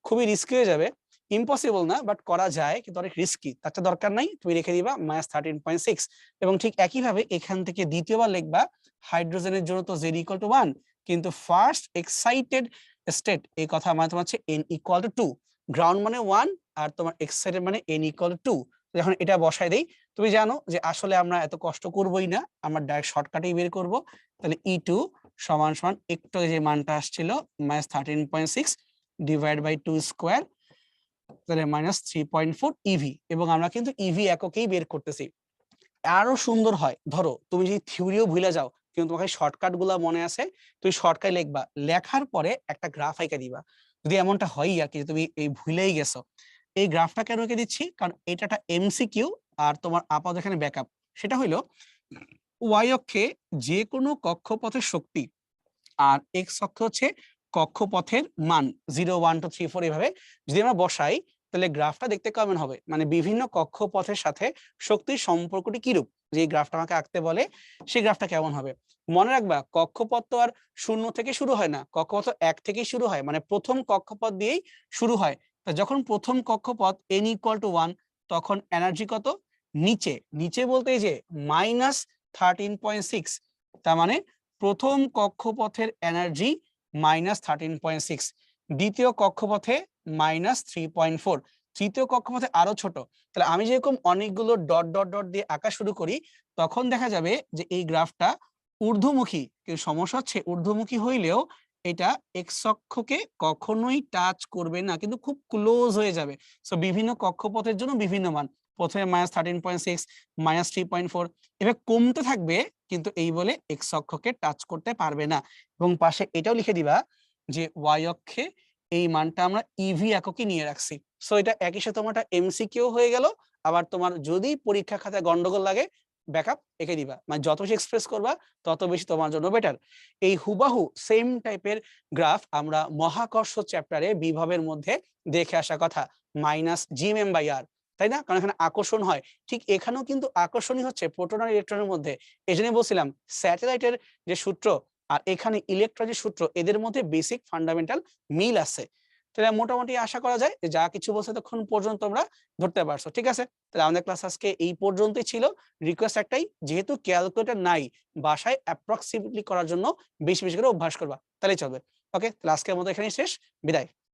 খুবই রিস্কি হয়ে যাবে, ইম্পসিবল না বাট করা যায়, কিন্তু অনেক রিস্কি, তার দরকার নাই, তুমি রেখে দিবা -13.6। এবং ঠিক একইভাবে এখান থেকে দ্বিতীয়বার লিখবা হাইড্রোজেনের জন্য তো Z=1, কিন্তু ফার্স্ট এক্সাইটেড স্টেট এই কথা মানে তোমার হচ্ছে n=2, গ্রাউন্ড মানে 1 আর তোমার এক্সাইটেড মানে n=2। যখন এটা বসায় দেই তুমি জানো যে আসলে আমরা এত কষ্ট করবই না, আমরা ডাইরেক্ট শর্টকাটেই বের করব। তাহলে E2 সমান সমান একটু যে মানটা আসছিল -13.6 / 2 স্কয়ার, তাহলে -3.4 eV, এবং আমরা কিন্তু ইভি এককেই বের করতেছি। আরো সুন্দর হয়, ধরো তুমি যদি থিওরিও ভুলে যাও কিন্তু তোমাকে শর্টকাট গুলা মনে আছে, তুমি শর্টকাট লিখবা, লেখার পরে একটা গ্রাফ আঁকে দিবা। যদি এমনটা হয় আর কি তুমি এই ভুলেই গেছো, এই গ্রাফটা কেন এঁকে দিচ্ছি, কারণ এটা একটা এমসিকিউ আর তোমার আপাতত এখানে ব্যাকআপ। সেটা হলো ওয়াই অক্ষে যে কোনো কক্ষপথের শক্তি আর এক্স অক্ষ হচ্ছে কক্ষপথের মান 0 1 2 3 4, এভাবে যদি আমরা বসাই তাহলে গ্রাফটা দেখতে কেমন হবে, মানে বিভিন্ন কক্ষপথের সাথে শক্তির সম্পর্কটি কিরূপ, যে গ্রাফটা আমাকে আঁকতে বলে সেই গ্রাফটা কেমন হবে। মনে রাখবা কক্ষপথ তো আর 0 থেকে শুরু হয় না, কক্ষপথ 1 থেকেই শুরু হয়, মানে প্রথম কক্ষপথ দিয়েই শুরু হয়। তো যখন প্রথম কক্ষপথ n=1 তখন এনার্জি কত, নিচে নিচে বলতে এই যে -13.6, তার মানে প্রথম কক্ষপথের এনার্জি -13.6, দ্বিতীয় কক্ষপথে -3.4, তৃতীয় কক্ষপথে আরো ছোট। তাহলে আমি যেরকম অনেকগুলো ডট ডট ডট দিয়ে আঁকা শুরু করি তখন দেখা যাবে যে এই গ্রাফটা ঊর্ধ্বমুখী, কিন্তু সমস্যা হচ্ছে ঊর্ধ্বমুখী হইলেও এটা এক্স অক্ষকে কখনোই টাচ করবে না, কিন্তু খুব ক্লোজ হয়ে যাবে। সো বিভিন্ন কক্ষপথের জন্য বিভিন্ন মান, প্রথমে -13.6, -3.4, এভাবে কমতে থাকবে, কিন্তু এই বলে এক্স অক্ষকে টাচ করতে পারবে না। এবং পাশে এটাও লিখে দিবা যে ওয়াই অক্ষে এই মানটা আমরা ইভি এককে নিয়ে রাখছি। সো এটা একই সাথে তোমার এমসিকিউ হয়ে গেল, আবার তোমার যদি পরীক্ষা খাতায় গন্ডগোল লাগে ব্যাকআপ এঁকে দিবা, মানে যত বেশি এক্সপ্রেস করবা তত বেশি তোমার জন্য বেটার। এই হুবাহু সেম টাইপের গ্রাফ আমরা মহাকর্ষ চ্যাপ্টারে বিভবের মধ্যে দেখে আসা কথা, -gm/r, তাই না? কারণ এখানে আকর্ষণ হয়, ঠিক এখানেও কিন্তু আকর্ষণই হচ্ছে প্রোটন আর ইলেকট্রনের মধ্যে। এজন্যই বলছিলাম স্যাটেলাইটের যে সূত্র আর এখানে ইলেকট্রনের যে সূত্র এদের মধ্যে বেসিক ফান্ডামেন্টাল মিল আছে। তাহলে মোটামুটি আশা করা যায় যে যা কিছু বলছে তখন পর্যন্ত তোমরা ধরতে পারছো। ঠিক আছে? তাহলে আমাদের ক্লাস আজকে এই পর্যন্তই ছিল। রিকোয়েস্ট একটাই, যেহেতু ক্যালকুলেটর নাই, বাসায় অ্যাপ্রক্সিমেটলি করার জন্য বেশি করে অভ্যাস করবা। তাহলেই চলবে। ওকে? তাহলে আজকের মতো এখানেই শেষ। বিদায়।